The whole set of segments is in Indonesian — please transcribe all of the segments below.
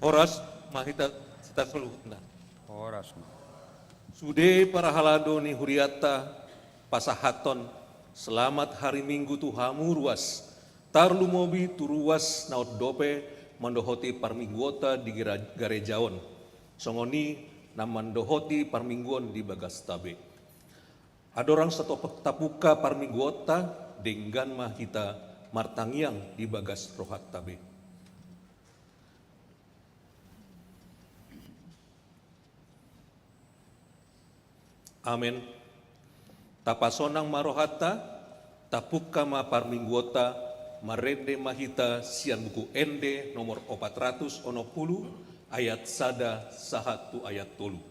Horas mahita sita seluhna. Horas. Sude para halado ni huriata pasahaton selamat hari Minggu tuhamu ruas. Tarlu mobi turuas naot dope mandohoti parmingguota di garejaon. Songoni na mandohoti parmingguon di bagas tabe. Adorang satu tapuka parmingguota denggan mahita martangiang di bagas rohat tabe. Amin. Tapasonang marohata, tapuka ma parmingguota, marende mahita sian buku ende nomor 460 ayat sada sahatu ayat tolu.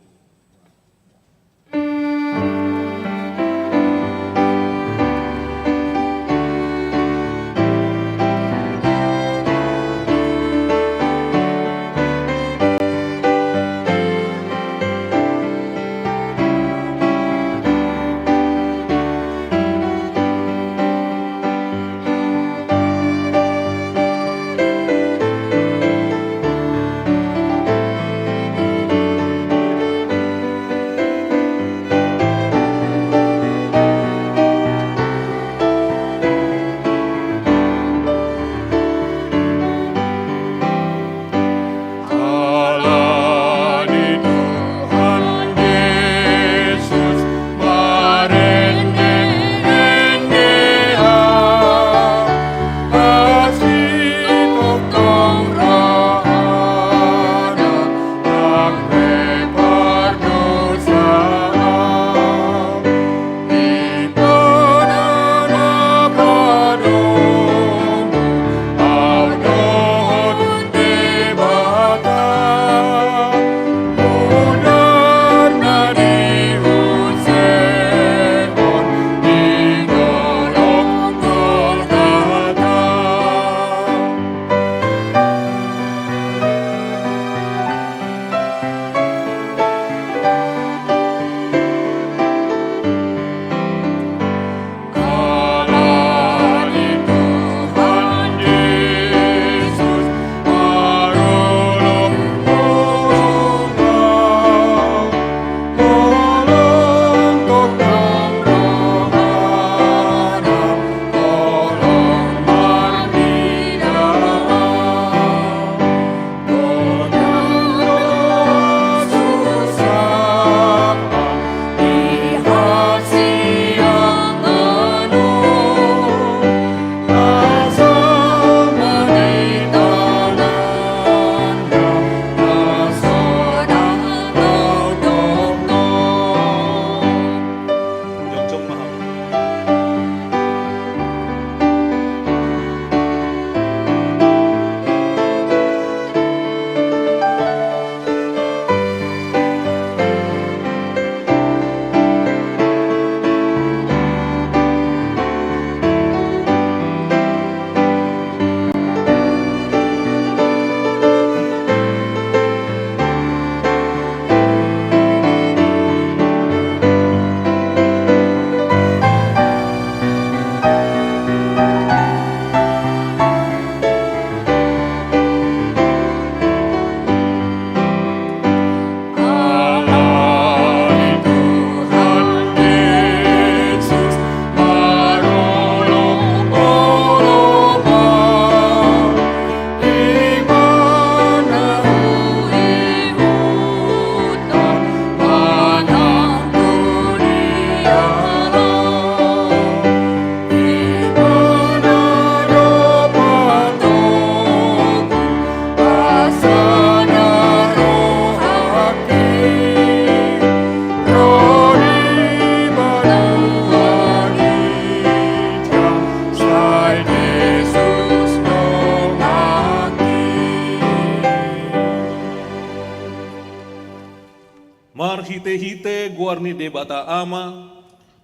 Marhite-hite guarni debata ama,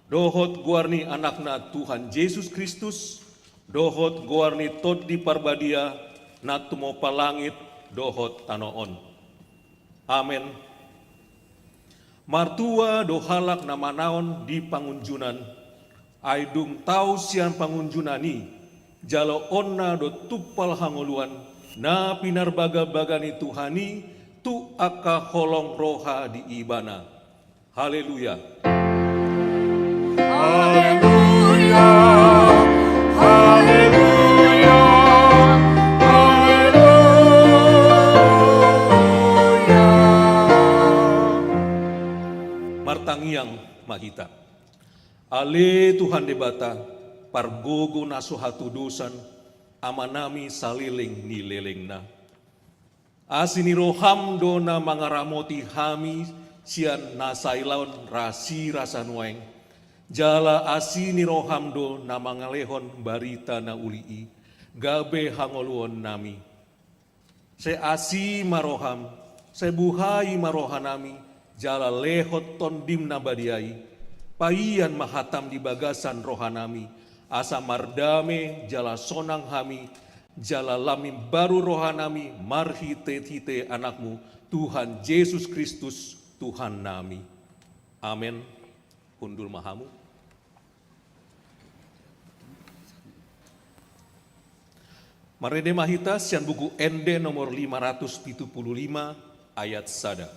dohot guarni anakna Tuhan Yesus Kristus, dohot guarni tot di parbadia, natumo palangit, dohot tanoon. Amen. Martua dohalak namanaon di pangunjunan, aidung tau sian pangunjunani, jalo onna do tupal hangoluan, na pinarbaga-bagani Tuhani, tu aka holong roha di ibana. Haleluya. Haleluya, haleluya, haleluya. Martangiang mahita. Ale Tuhan debata, pargogo naso hatudusan, amanami saliling ni lelengna. Asini roham dona mangaramoti hami, sian nasailaon rasi rasa nueng. Jala asini roham do na mangalehon barita na ulii, gabe hangoluon nami. Se asi maroham, se buhai marohanami, jala lehot tondim na badiai, paian mahatam di bagasan rohanami, asa mardame jala sonang hami, jala lamim baru rohanami, marhite-hite anakmu, Tuhan Yesus Kristus, Tuhan nami. Amin. Hundul mahamu. Marede mahita sian buku ND nomor 575 ayat sada.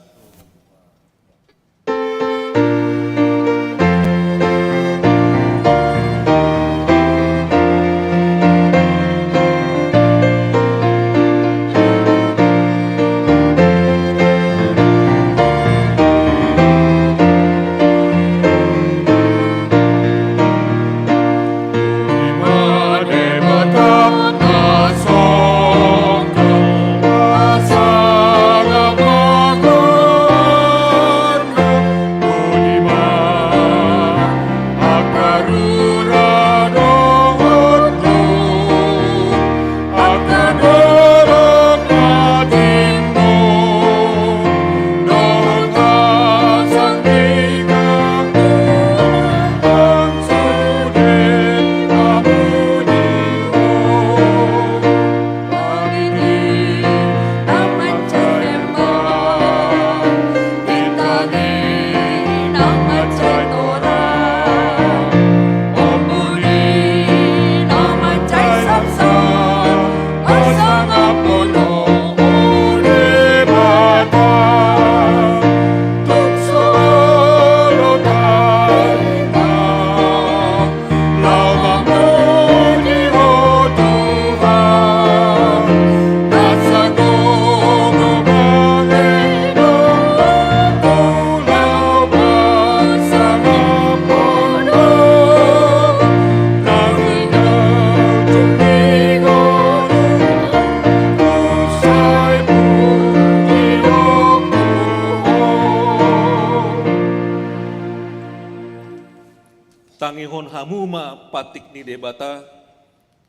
Tangihon hamuma patik ni debata,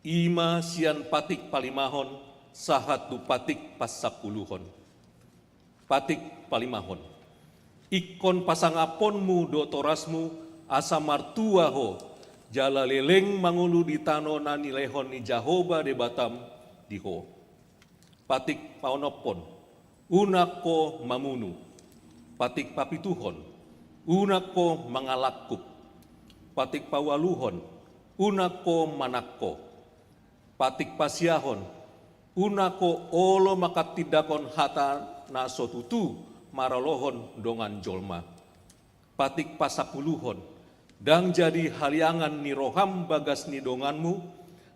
ima sian patik palimahon, sahatu patik pasapuluhon. Patik palimahon, ikon pasangaponmu do torasmu, asa martuaho, jala leleng mangulu di tano nani lehon ni Jahoba debatam diho. Patik paonopon, unako mamunu, patik papituhon, unako mangalakkup. Patik pawaluhon, unako manakko, patik pasiahon, unako olo makatidakon hata nasotutu maralohon dongan jolma. Patik pasapuluhon, dang jadi haliangan ni roham bagas ni donganmu,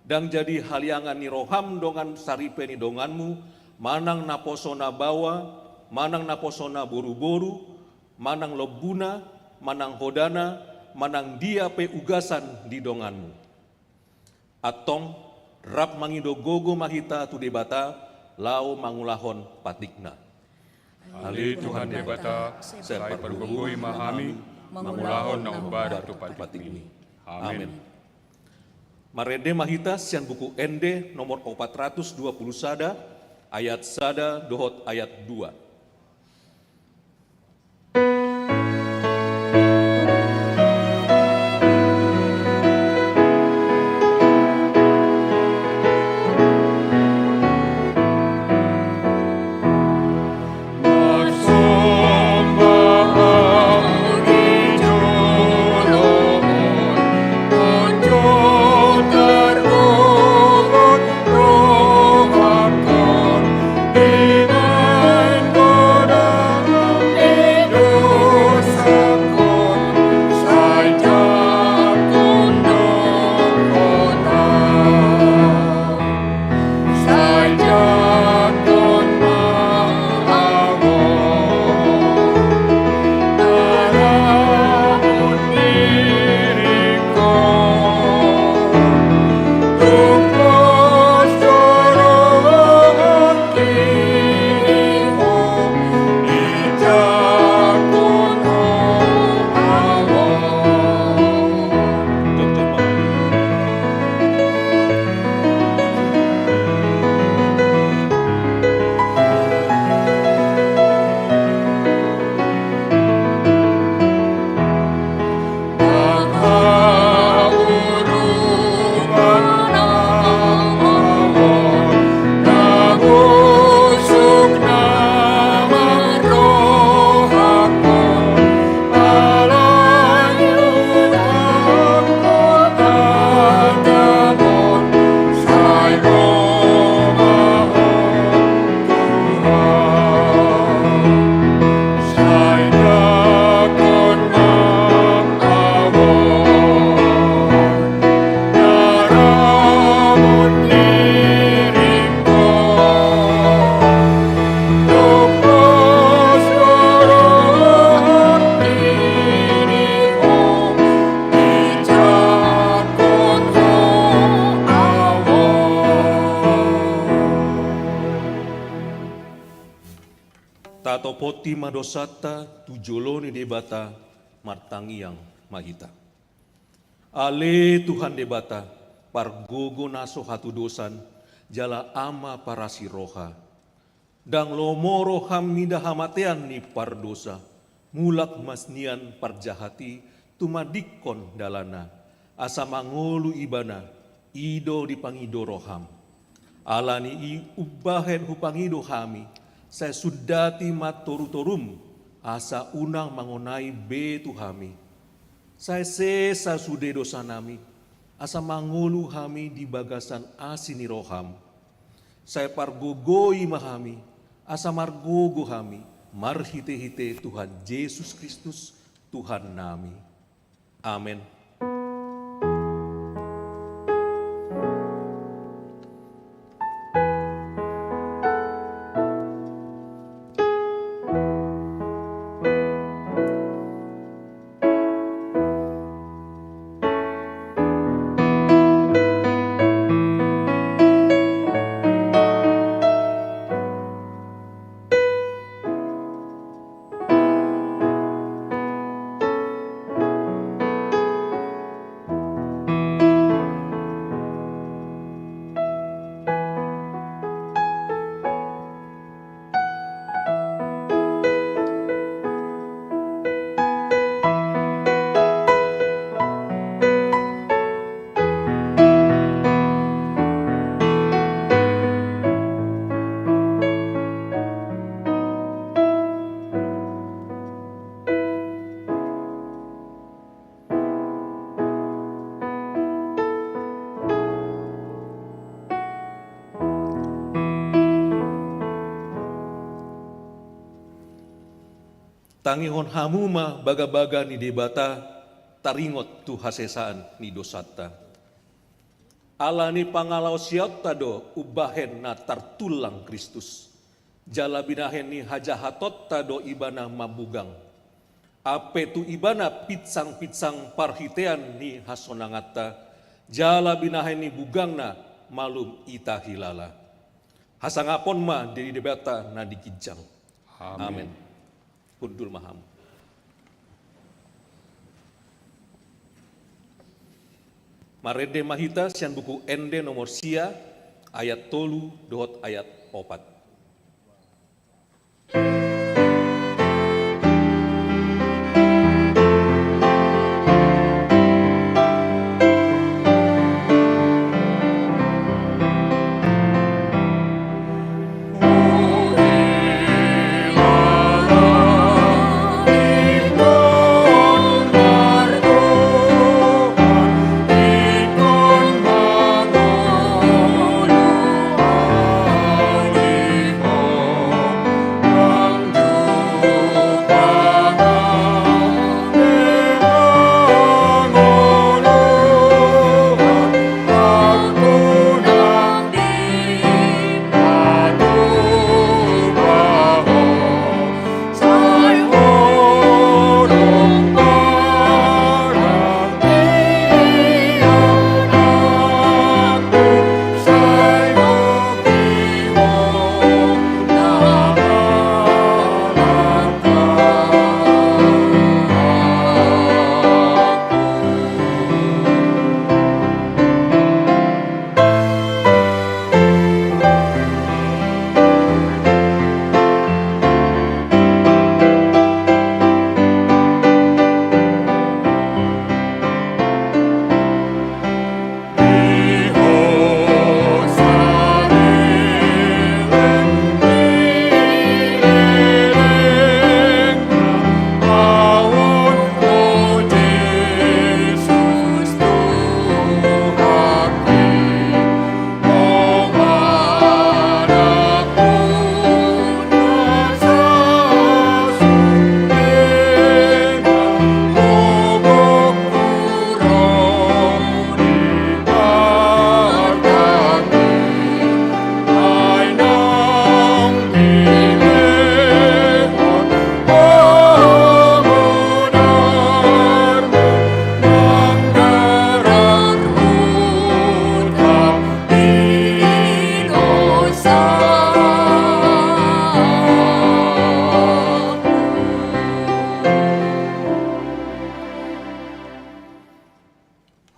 dang jadi haliangan ni roham dongan saripe ni donganmu, manang naposona bawa, manang naposona boru-boru, manang lobuna, manang hodana, manang dia pe ugasan di donganmu. Atong rap mangido gogo mahita tu debata, lao mangulahon patikna. Ali Tuhan debata, selai pergogoi mahami, mangulahon na ubada tu patik ini. Amin. Marede mahita sian buku ND nomor 420 sada, ayat sada dohot ayat 2. Tergogot roh aku Matopoti madosata tujoloni debata martangiang mahita. Ale Tuhan debata pargogo naso hatu dosan jala ama parasi roha. Dang lomoro hamida hamatean ni pardosa mulak masnian parjahati tumadikon dalana asa mangolu ibana ido dipangido roham. Alani i ubahen hupangido hami saya sudati matoru-torum asa unang mangonai betu hami. Saya sesa sude dosa nami asa mangulu hami di bagasan asini roham. Saya pargogoi mahami asa margogo hami marhite-hite Tuhan Yesus Kristus Tuhan nami. Amin. Tangihon hamuma baga-baga ni debata taringot tu hasesaan ni dosata. Ala ni pangalau siata do ubahen na tartulang Kristus. Jala binahen ni hajahatot do ibana mabugang. Ape tu ibana pitsang-pitsang parhitean ni hasonangata. Jala binahen ni bugangna malum ita hilala. Hasangapon ma di debata na dikijang. Amin. Pundur maham. Marede mahita sian buku ende nomor sia ayat tolu dohot ayat 4. Amin.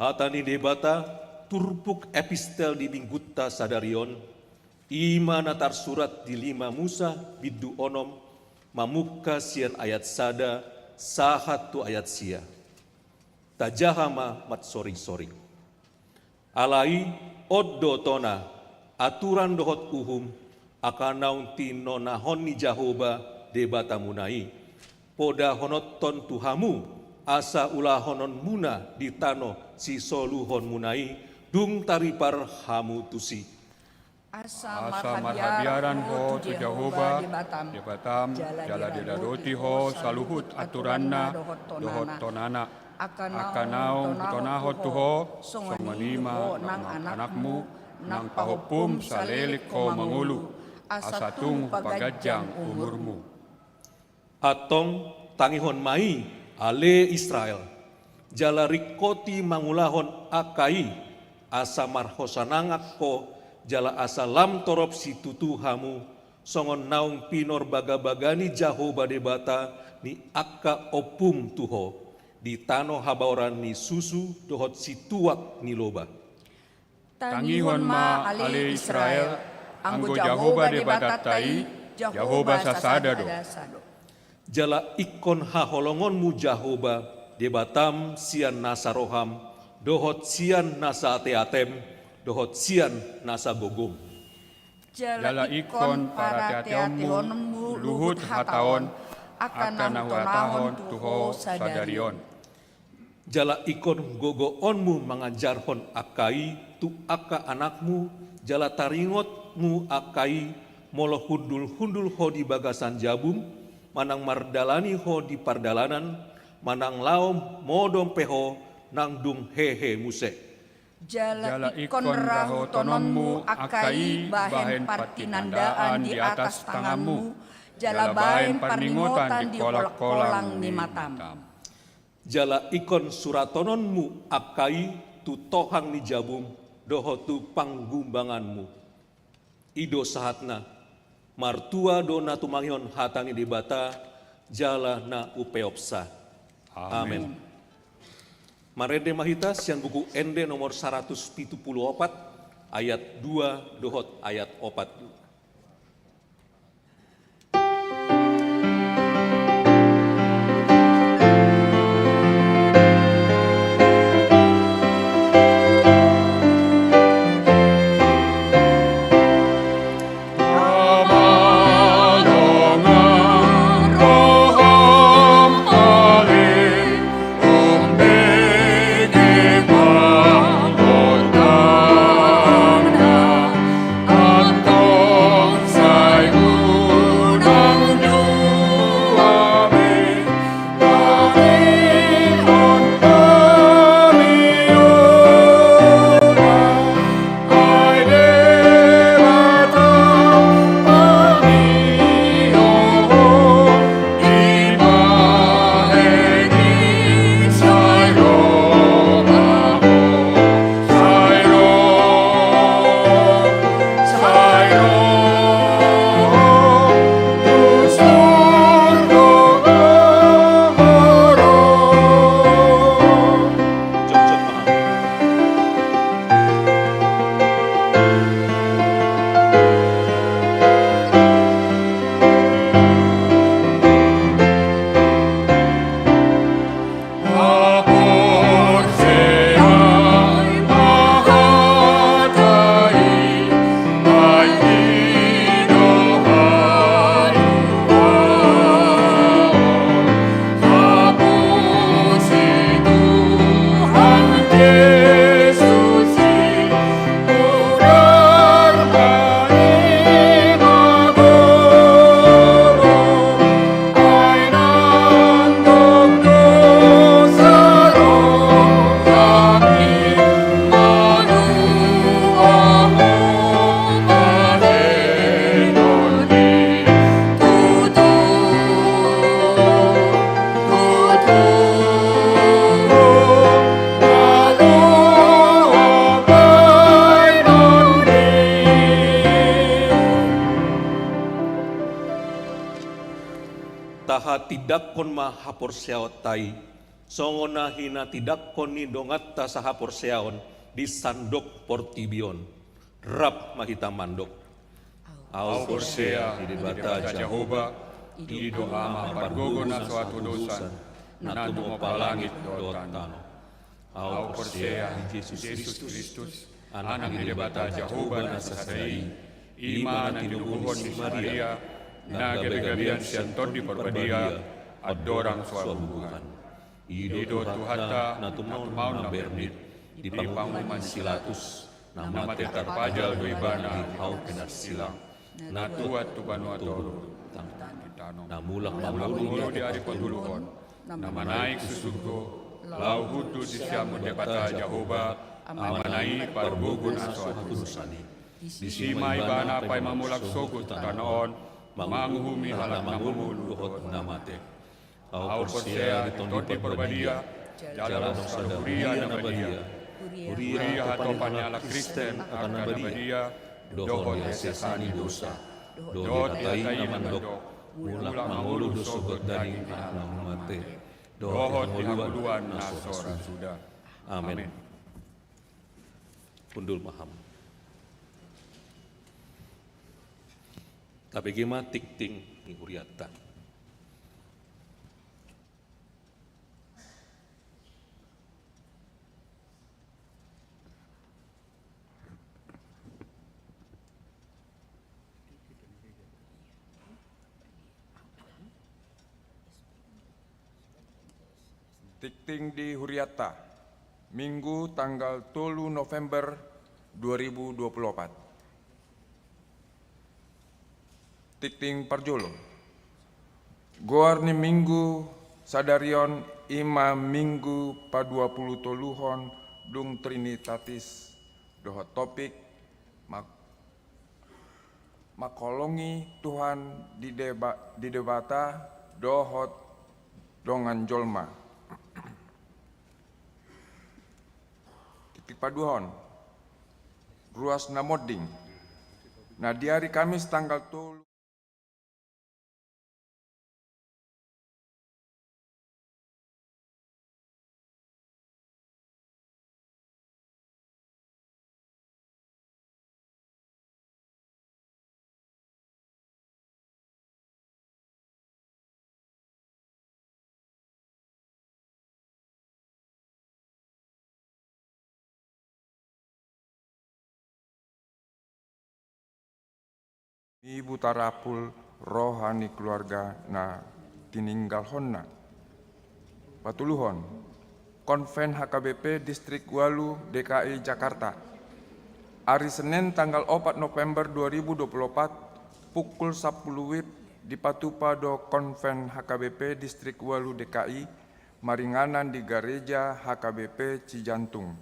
hatani debata turpuk epistel di Binggutta sadarion, ima natar surat di 5 Musa bidu onom, mamuka sian ayat sada, sahatu ayat sia. Tajahama mat soring-soring. Alai oddo tona, aturan dohot uhum, akanaun tinonahon ni Jahoba debata munai. Poda honoton tuhamu, asa ulahonon muna di tano si soluhon munai, dung taripar hamu tusi. Asa marhabiaran ho tu Jahoba di Batam, jala dedadoti ho saluhut aturanna dohot tonana. Akanau tonahot tuho, songonima nang anakmu, nang pahopum salelik ko mangulu, asatung pagajang umurmu. Atong tangihon mai ale Israel, jala rikoti mangulahon akai, asa marhosanangak ko, jala asa lam torop si tutuhamu, songon naung pinor baga-bagani Jahoba debata ni akka opum tuho, di tano habauran ni susu dohot si tuak ni loba. Tangihon ma ale Israel, anggo Jahoba debata tai, Jahoba sasada do. Jala ikon haholongonmu Jahoba debatam sian nasa roham, dohot sian nasa ate-atem, dohot sian nasa gogom. Jala ikon para teateonmu luhut hataon, akan nahuatahon tuho sadarion. Jala ikon gogoonmu mangajarhon akai, tu aka anakmu, jala taringotmu akai, molo hundul-hundul ho di bagasan jabum, manang mardalani ho di pardalanan, manang laom modom peho, nang dung hehe muse. Jala ikon rahutononmu akai bahen partinandaan di atas tanganmu, jala bahen paningotan di kolak-kolang ni matam. Jala ikon suratononmu akai tu tohang ni jabum, doho tu panggumbanganmu. Ido sahatna, martua dona tumangion hatani debata, jala na upeopsa. Amin. Marende mahita sian buku ende nomor 174 ayat 2 dohot ayat 4. Taha tidak kon ma hapor seot tai, Songona hina tidak koni dongatta saha porseaon di sandok portibion. Rap mahita mandok. Au porsea di bata Jehovah, di doa mapargogo na suatu dosa, na tumopa langit dotano. Au porsea di Yesus Kristus, anak di bata Jehovah na sasai, ima na tinubuhon ni Maria, na gabi-gabian siyanton di perbadia, adorang suabuhan. Ido tuhata na tumaun na bernit, di panguman silatus, na mate tarpajal do ibana di hau penar silang, na tuat tubano atoro, na mulak mamulo di ari patuluhon, na manaik susuko, lau hutu di siamu debata Jehovah, amanai parbugun aso atusani. Di sima ibana pay mamulak sogut tanoon, manguhumi halak mangumul luhot na mate. Au porsea di tondi perbadia, jalan dosa huria na badia, huria hatopan ala Kristen akan badia, dohon sesani dosa, dohon yatai mandok, mulak mangulu dosogot dari anak mate, dohon dihanguluan nasora sudah. Amin. Pundul paham. Tapi gimana tik-ting ni huriata. Tikting di Huriata, Minggu tanggal 3 November 2024. Tikting Parjolo. Goar ni Minggu sadarion ima Minggu pa 20 toluhon dung Trinitatis dohot topik makolongi Tuhan di debata dohot dongan jolma. Paduhon, ruas namoding. Nah di hari Kamis tanggal 3 Ibu tarapul rohani keluarga na tininggal honna. Patuluhon, Konven HKBP Distrik Walu DKI Jakarta. Hari Senin tanggal 4 November 2024 pukul 10 WIB di Patupa do Konven HKBP Distrik Walu DKI maringanan di Gereja HKBP Cijantung.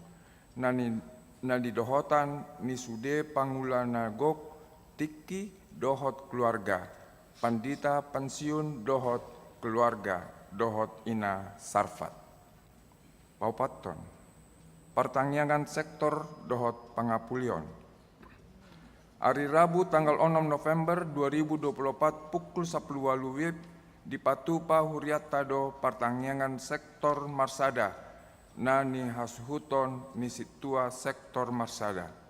Nadi dohotan ni sude pangulana gok tiki dohot keluarga, pandita pensiun dohot keluarga, dohot ina sarfat. Paupaton, pertanyaan sektor dohot pangapulion. Hari Rabu tanggal 6 November 2024 pukul 10 WIB di Patupa Huriata do pertanyaan sektor Marsada, nani hasuhuton ni situa sektor Marsada.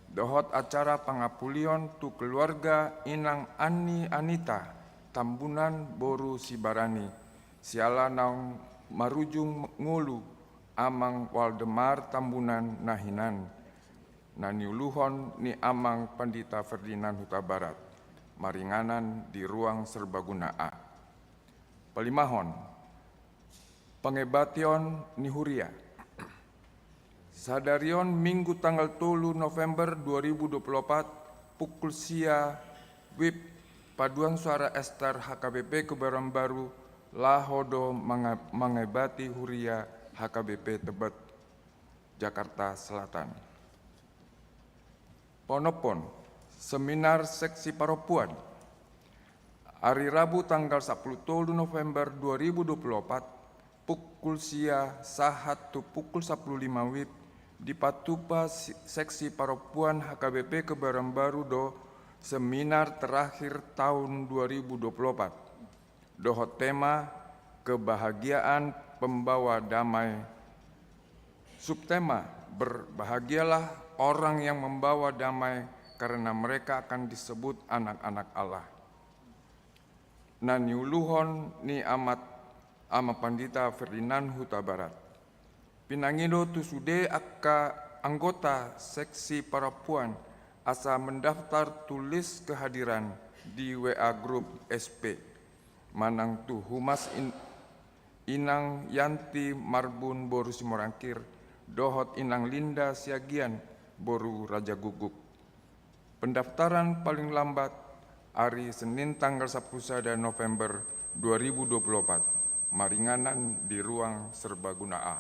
Dohot acara pangapulion tu keluarga inang Ani Anita, Tambunan Boru Sibarani, siala naung marujung ngulu, amang Waldemar Tambunan Nahinan, naniuluhon ni amang Pandita Ferdinand Huta Barat, maringanan di ruang serbaguna A. Pelimahon, pengebation ni Huria. Sadarion Minggu tanggal 3 November 2024 pukul sia WIB paduan suara Ester HKBP Kebayoran Baru Lahodo mengebati Huria HKBP Tebet Jakarta Selatan. Ponopon Seminar Seksi Paropuan hari Rabu tanggal 10 November 2024 pukul sia sahatu pukul 15 WIB di Patupa Seksi Paropuan HKBP Kebayoran Baru do seminar terakhir tahun 2024. Dohot tema kebahagiaan pembawa damai. Subtema, berbahagialah orang yang membawa damai karena mereka akan disebut anak-anak Allah. Nani uluhon ni ama Pandita Ferdinand Huta Barat. Pinangido tusude akka anggota seksi perempuan asa mendaftar tulis kehadiran di WA Group SP. Manang tu Humas Inang Yanti Marbun Boru Simorangkir, dohot Inang Linda Siagian Boru Raja Guguk. Pendaftaran paling lambat hari Senin tanggal 10 November 2024. Maringanan di ruang serbaguna A.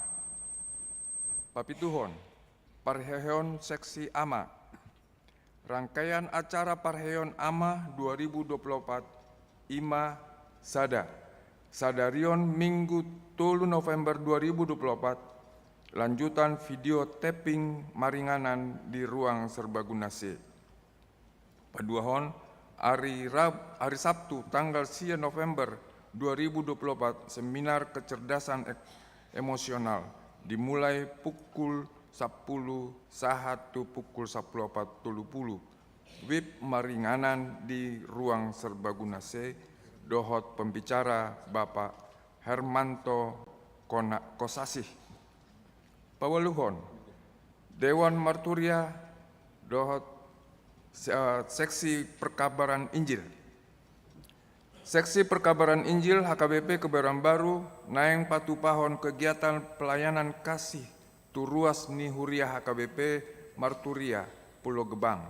Papituhon, Parheon Seksi AMA. Rangkaian acara Parheon AMA 2024 IMA Sada. Sadarion Minggu 3 November 2024. Lanjutan video tapping Maringanan di ruang serbaguna C. Paduahon, hari Sabtu tanggal 10 November 2024 seminar kecerdasan emosional dimulai pukul 10 sahatu pukul 10.40 WIB Maringanan di ruang serbaguna C. Dohot pembicara Bapak Hermanto Kosasih. Pawaluhon, Dewan Marturia dohot seksi perkabaran Injil. Seksi perkabaran Injil HKBP Kebayoran Baru naeng patupahon kegiatan pelayanan kasih turuas ni Huria HKBP Marturia Pulau Gebang.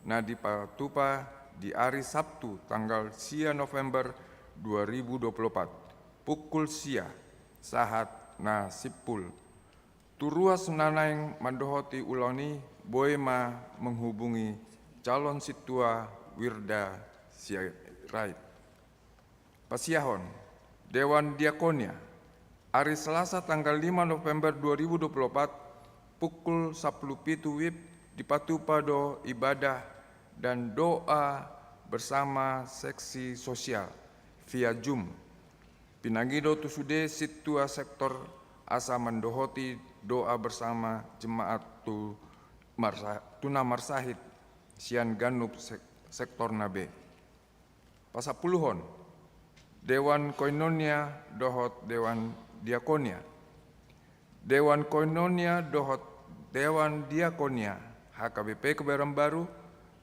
Nah di patupa di hari Sabtu tanggal 10 November 2024 pukul sia sahat na sipul. Turuas nanaeng mandohoti uloni boema menghubungi calon situa Wirda Sirait. Pasiahon, Dewan Diakonia, hari Selasa tanggal 5 November 2024 pukul 10.00 WIB di Patupado ibadah dan doa bersama seksi sosial via Zoom. Pinangido tusude situa sektor asa mendohoti doa bersama jemaat Tuna Marsahid Sian Ganup sektor Nabe. Pasapuluhon, Dewan Koinonia dohot Dewan Diakonia. Dewan Koinonia dohot Dewan Diakonia HKBP Kebayoran Baru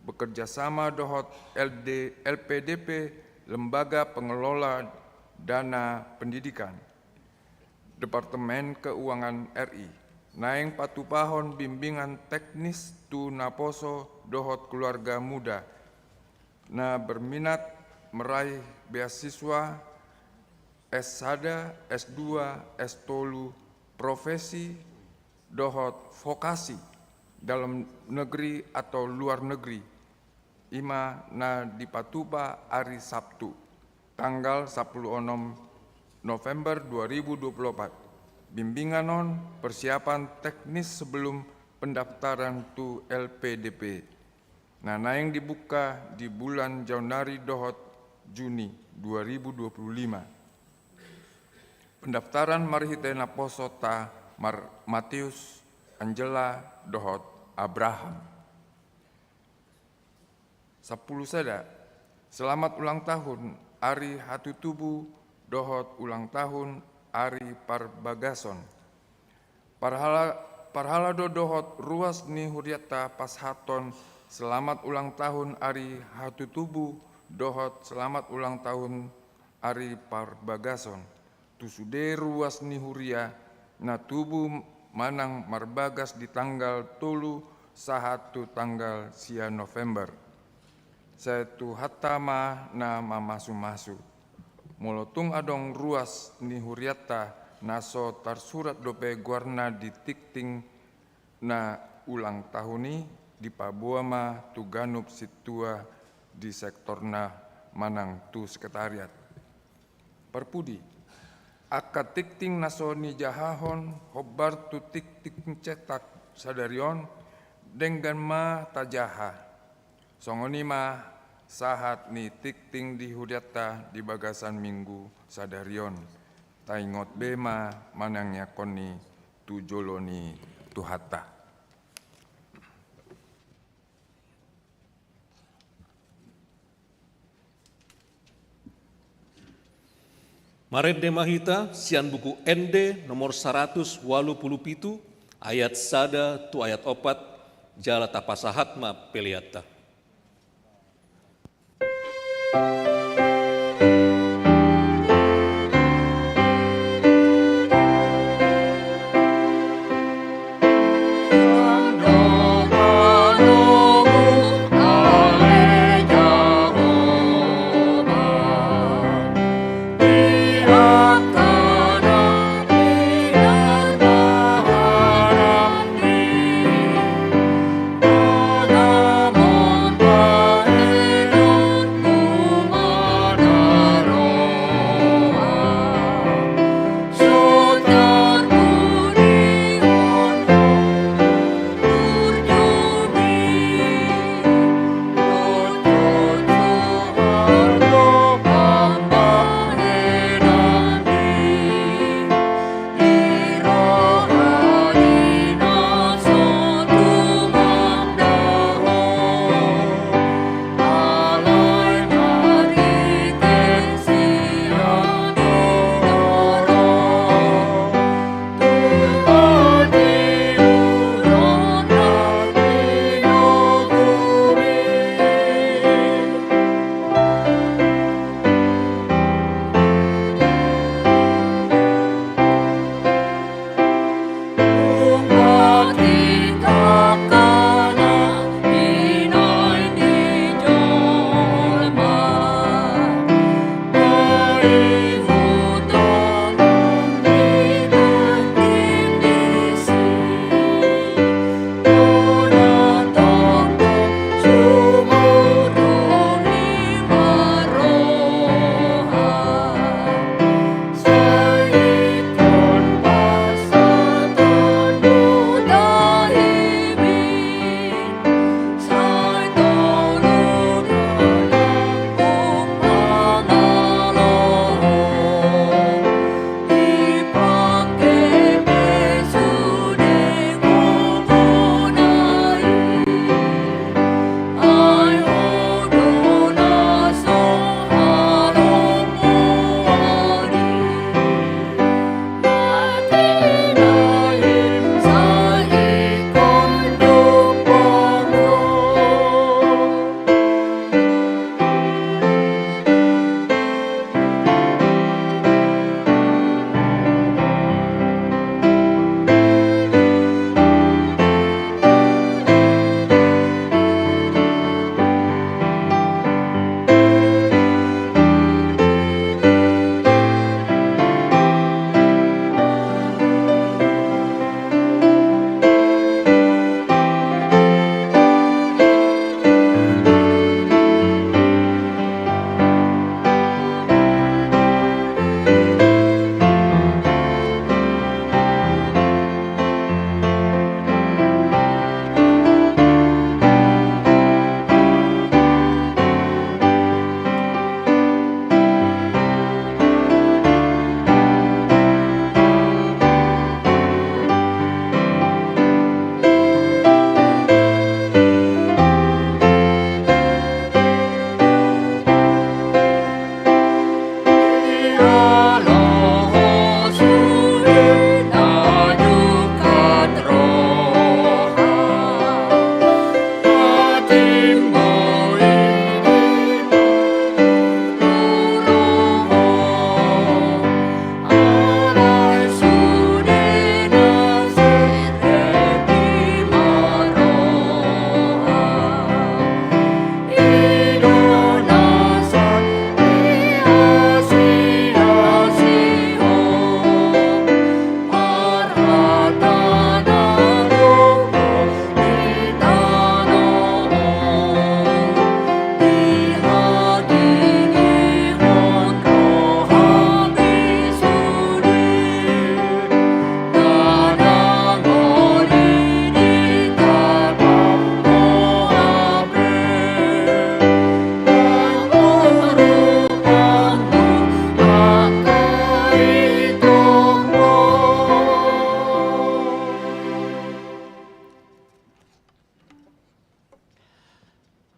bekerja sama dohot LPDP Lembaga Pengelola Dana Pendidikan Departemen Keuangan RI naeng patupahon bimbingan teknis tu naposo dohot keluarga muda na berminat meraih beasiswa S1, S2, S3, profesi, dohot vokasi dalam negeri atau luar negeri. Ima na di Patuba hari Sabtu, tanggal 10 November 2024. Bimbinganon persiapan teknis sebelum pendaftaran tu LPDP. Nah, yang dibuka di bulan Januari dohot Juni 2025. Pendaftaran marihitena posota Matius Angela dohot Abraham. 10 sada, selamat ulang tahun Ari Hatutubu dohot ulang tahun Ari Parbagason. Parhalado dohot ruas ni Huriata Pashaton selamat ulang tahun Ari Hatutubu dohot selamat ulang tahun Ari Parbagason. Tusude ruas ni Huria na tubu manang marbagas di tanggal 3 sahatu tanggal 9 November. Satu hatama na mamasu-masu. Molotung adong ruas ni Huriata naso tarsurat dope guarna di tikting na ulang tahuni di Pabuama tu Ganup situa di sektorna manang tu sekretariat. Perpudi, akka tikting naso ni jahahon hobar tu tikting cetak sadarion dengan ma tajaha. Songonima sahat ni tikting di Huriata di bagasan minggu sadarion. taingot bema manangnya koni tujoloni tuhata. Marende mahita sian buku ND nomor 187 ayat sada tu ayat 4 jala tapasahatma peliata.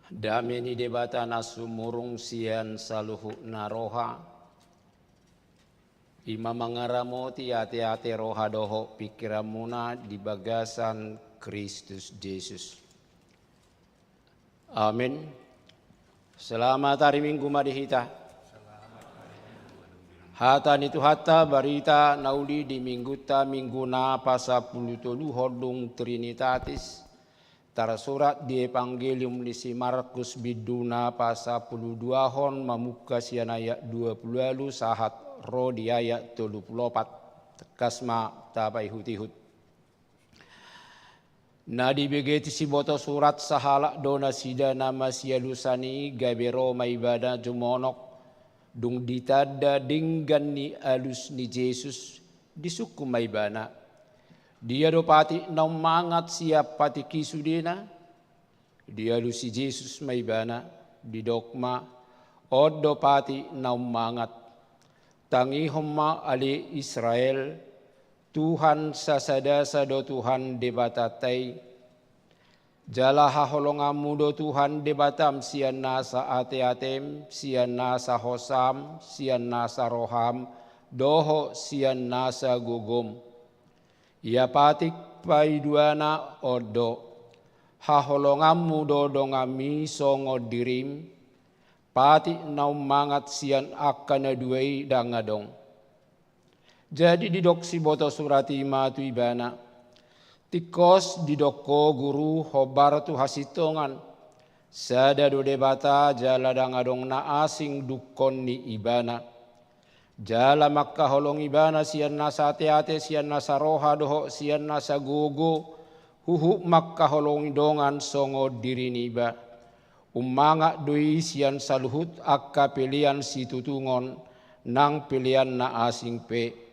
Dameni debata nasumurung sian saluhu naroha. Ima mangaramoti ate-ate roha doho pikiramuna di bagasan Kristus Yesus. Amin. Selamat hari Minggu madihita. Hata nitu hata barita nauli di mingguta mingguna pasapulutolu hodung Trinitatis. Tara surat di Evangelium di si Markus biduna pasapuluh hon mamuka sian ayat 20 sahat ro di ayat 34 kasma tapai hutihut. Nadi begeti si boto surat sahalak dona sida nama sialusani gabero maibada jumonok dung ditada dinggan ni alus ni Yesus di suku maibana. Dia dopati nau mangat siap pati kisudena. Dia lusi Yesus maibana di dogma od dopati nau mangat. Tangi homma ali Israel Tuhan sasadasa do Tuhan debatatai. Jala haholongamu do Tuhan debatam sian nasa ate-atem, sian nasa hosam, sian nasa roham, doho sian nasa gugum. Ia patik paiduana odo, haholongamu do dongami songo dirim, pati nau mangat sian akana duai dangadong. Jadi didok si boto surati matu ibana, tikos didoko guru hobar tu hasitongan, sada do debata jala dangadong na asing dukon ni ibana. Jala makka holong ibana sian nasa ate-ate sian nasa roha doho sian nasa gogo huhu makka holong dongan songo diri niba. Umanga doi sian saluhut akka pilihan si tutungon nang pilihan na asing pe.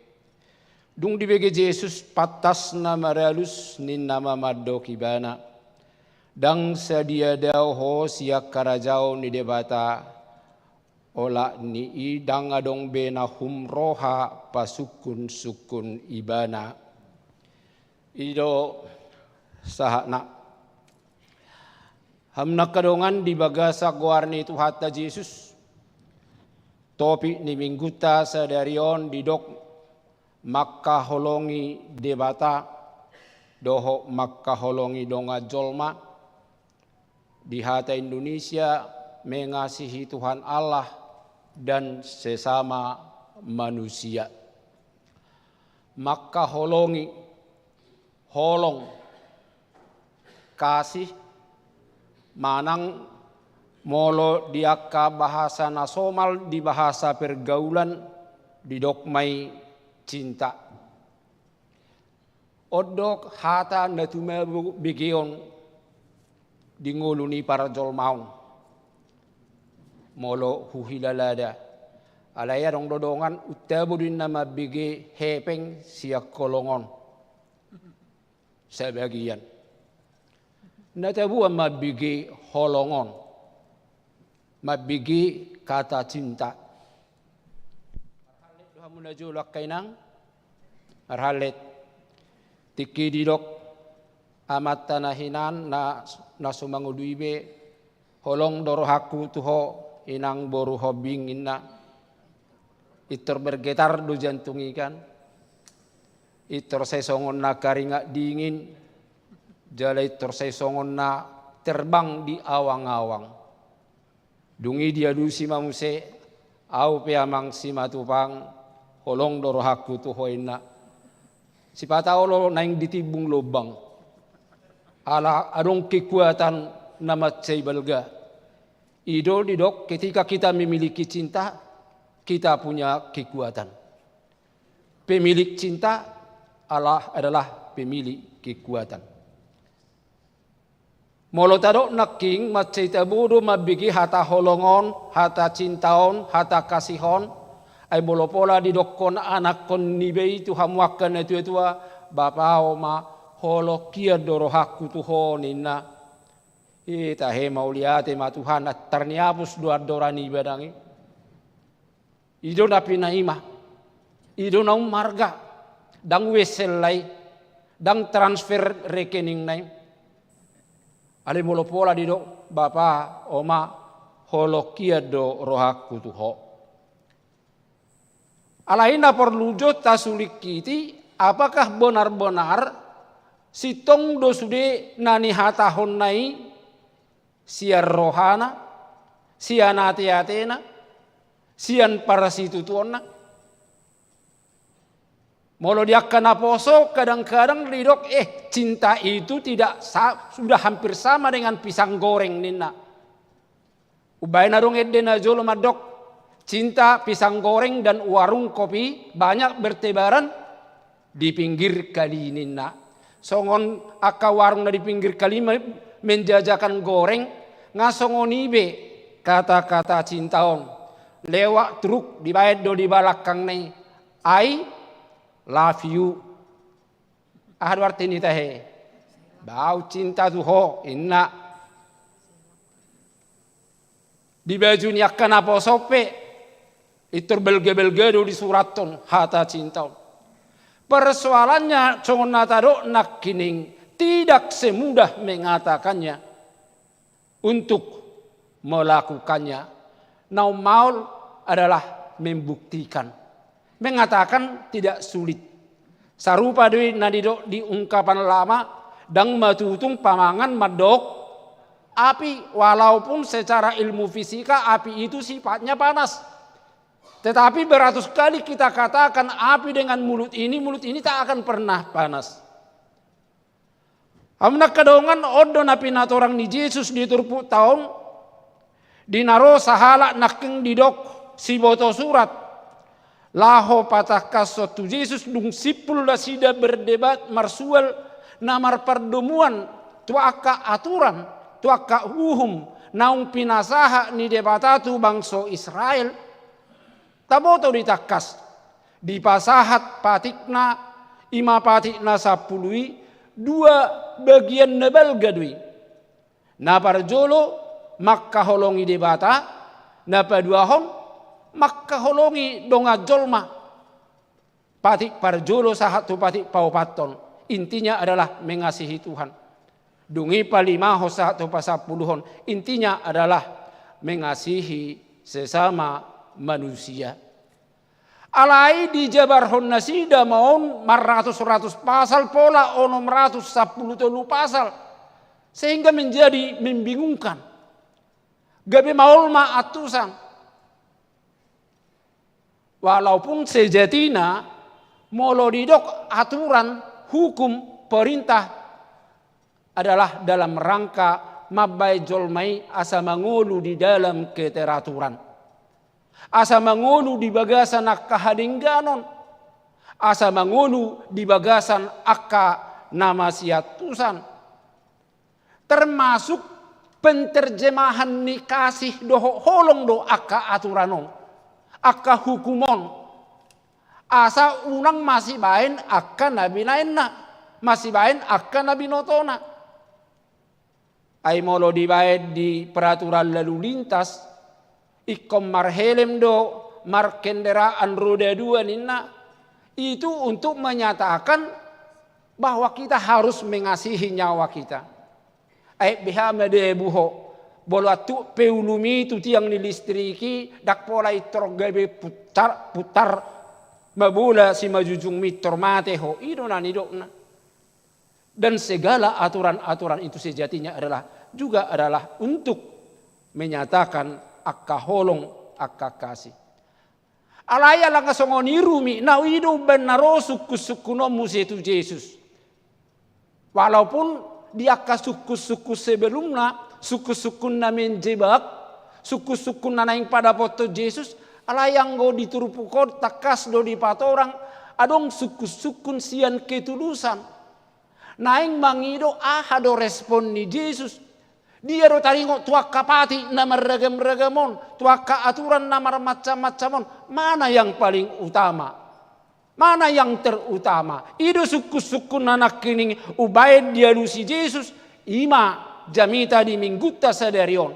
Dung dibege Yesus patas nama realus nin nama madok ibana. Dang sadia dao ho siak karajao ni debata. Ola ni idang adong bena humroha pasukun-sukun ibana. Ido sahana. Hamna kadongan di bagasa guarni itu hatta Yesus. Topi ni mingguta sadarion didok makka holongi debata. Doho makka holongi donga jolma. Di hata Indonesia mengasihi Tuhan Allah dan sesama manusia. Maka holong kasih manang molo diaka bahasa nasomal di bahasa pergaulan di dokmai cinta. Odok hata natume begion dinguluni para jolmaung. Molo huhilalada alaya dong dodongan utabudin nama bigi hepeng siak kolongon sebagian natabu amma bigi holongon mabigi kata cinta marhalet doha munajulak kainang marhalet tiki didok amat tanahinan na sumanguduibe holong dorohaku tuho inang boru hobing inna itor bergetar do jantung ikan itor sesongon na karinga dingin jala itor sesongon na terbang di awang-awang dungi dia dusi mamuse au peamang si matupang holong dorohaku tu hoina si pataulo naing ditibung lubang ala adong kekuatan nama cai balga. Idol didok ketika kita memiliki cinta, kita punya kekuatan. Pemilik cinta Allah adalah pemilik kekuatan. Molo tadok naking macai tabudu mabigi hata holongon, hata cintaon, hata kasihon, ay bolo pola didokon anak kon nibei tu hamwakan itu bapao ma holo kia dorohaku tuho nina. Ita he mauliate ma Tuhan at tarniapus dua dorani badangi. Ido na pinaima. Ido na marga. Dang wesel lai. Dang transfer rekening nai. Ale molo pola di do bapa oma holokia do rohaku tuho. Alaina perlu jota sulik kiti apakah benar-benar sitong do sude nani hatahon nai siar rohana sian ate-atena sian parasitutuonna. Molo diakan aposo kadang-kadang lidok cinta itu sudah hampir sama dengan pisang goreng nina. Ubaina dong edena jolo madok cinta pisang goreng dan warung kopi banyak bertebaran di pinggir kali nina. Songon aka warung di pinggir kali menjajakan goreng ngasongonibe kata-kata cintaon lewat truk dibayar do di balakang nih I love you. Ahad arti tahe bau cinta tuho inna di baju ni akan apa sope itu belge-belge do di suraton hata cinta. Persoalannya congon natado nak kining tidak semudah mengatakannya untuk melakukannya. Now maul adalah membuktikan. Mengatakan tidak sulit. Sarupa doi nadido di ungkapan lama dang matutung pamangan madok api, walaupun secara ilmu fisika api itu sifatnya panas. Tetapi beratus kali kita katakan api dengan mulut ini tak akan pernah panas. Amna kadongan odo napi natorang ni Yesus di turpu tahun dinaro sahala naking didok si boto surat laho patah kasot tu Yesus dung sipul la sida berdebat marsual namar perdemuan tuaka aturan tuaka hukum naung pinasaha ni debatatu bangso Israel taboto ditakas di pasahat patikna ima patikna sapului dua bagian nebal gadui na parjolo makka holongi debata na paduahon makka holongi donga jolma patik parjolo sahatu patik paupaton. Intinya adalah mengasihi Tuhan. Dungi palimaho sahatu pasapuluhon intinya adalah mengasihi sesama manusia. Alai di jabarhon nasida maun ratus pasal pola onom 110 pasal sehingga menjadi membingungkan. Gabe maul ma atusan. Walaupun sejatinya molodidok aturan hukum perintah adalah dalam rangka mabai jolmai asa mangolu di dalam keteraturan. Asa mangolu di bagasan akka hadingganon. Asa mangolu di bagasan akka nama siatusan. Termasuk penterjemahan ni kasih doho holong do akka aturanon. Akka hukumon. Asa unang masih bain akka nabi lainna. Masih bain akka nabi notona. Ay molo dibayad di peraturan lalu lintas. Ikom marhelem do mar kendaraan roda 2 nina itu untuk menyatakan bahwa kita harus mengasihi nyawa kita. Ay bihama de buho bolo atu peulumi tu tiang ni listriki dak pola itrogabe putar mabula si majujung mitor mate ho idona nidokna. Dan segala aturan-aturan itu sejatinya juga adalah untuk menyatakan akka holong akka kasih. Alaya lang kasongonirumi na ido benaro suku-suku nomu setu Yesus. Walaupun dia ka suku-suku sebelumnya suku-suku na menjebak suku-suku na naing pada foto Yesus alayang go diturupukod takas do di patorang adong suku-suku sian ketulusan naing mangido ahado respon ni Yesus. Dia do taringo tuaka pati namar ragam-ragamon, tuaka aturan namar macam-macamon. Mana yang paling utama? Mana yang terutama? Ido suku-suku nanak kining ubaid dia lusi Yesus. Ima jamita di mingguta sadarion.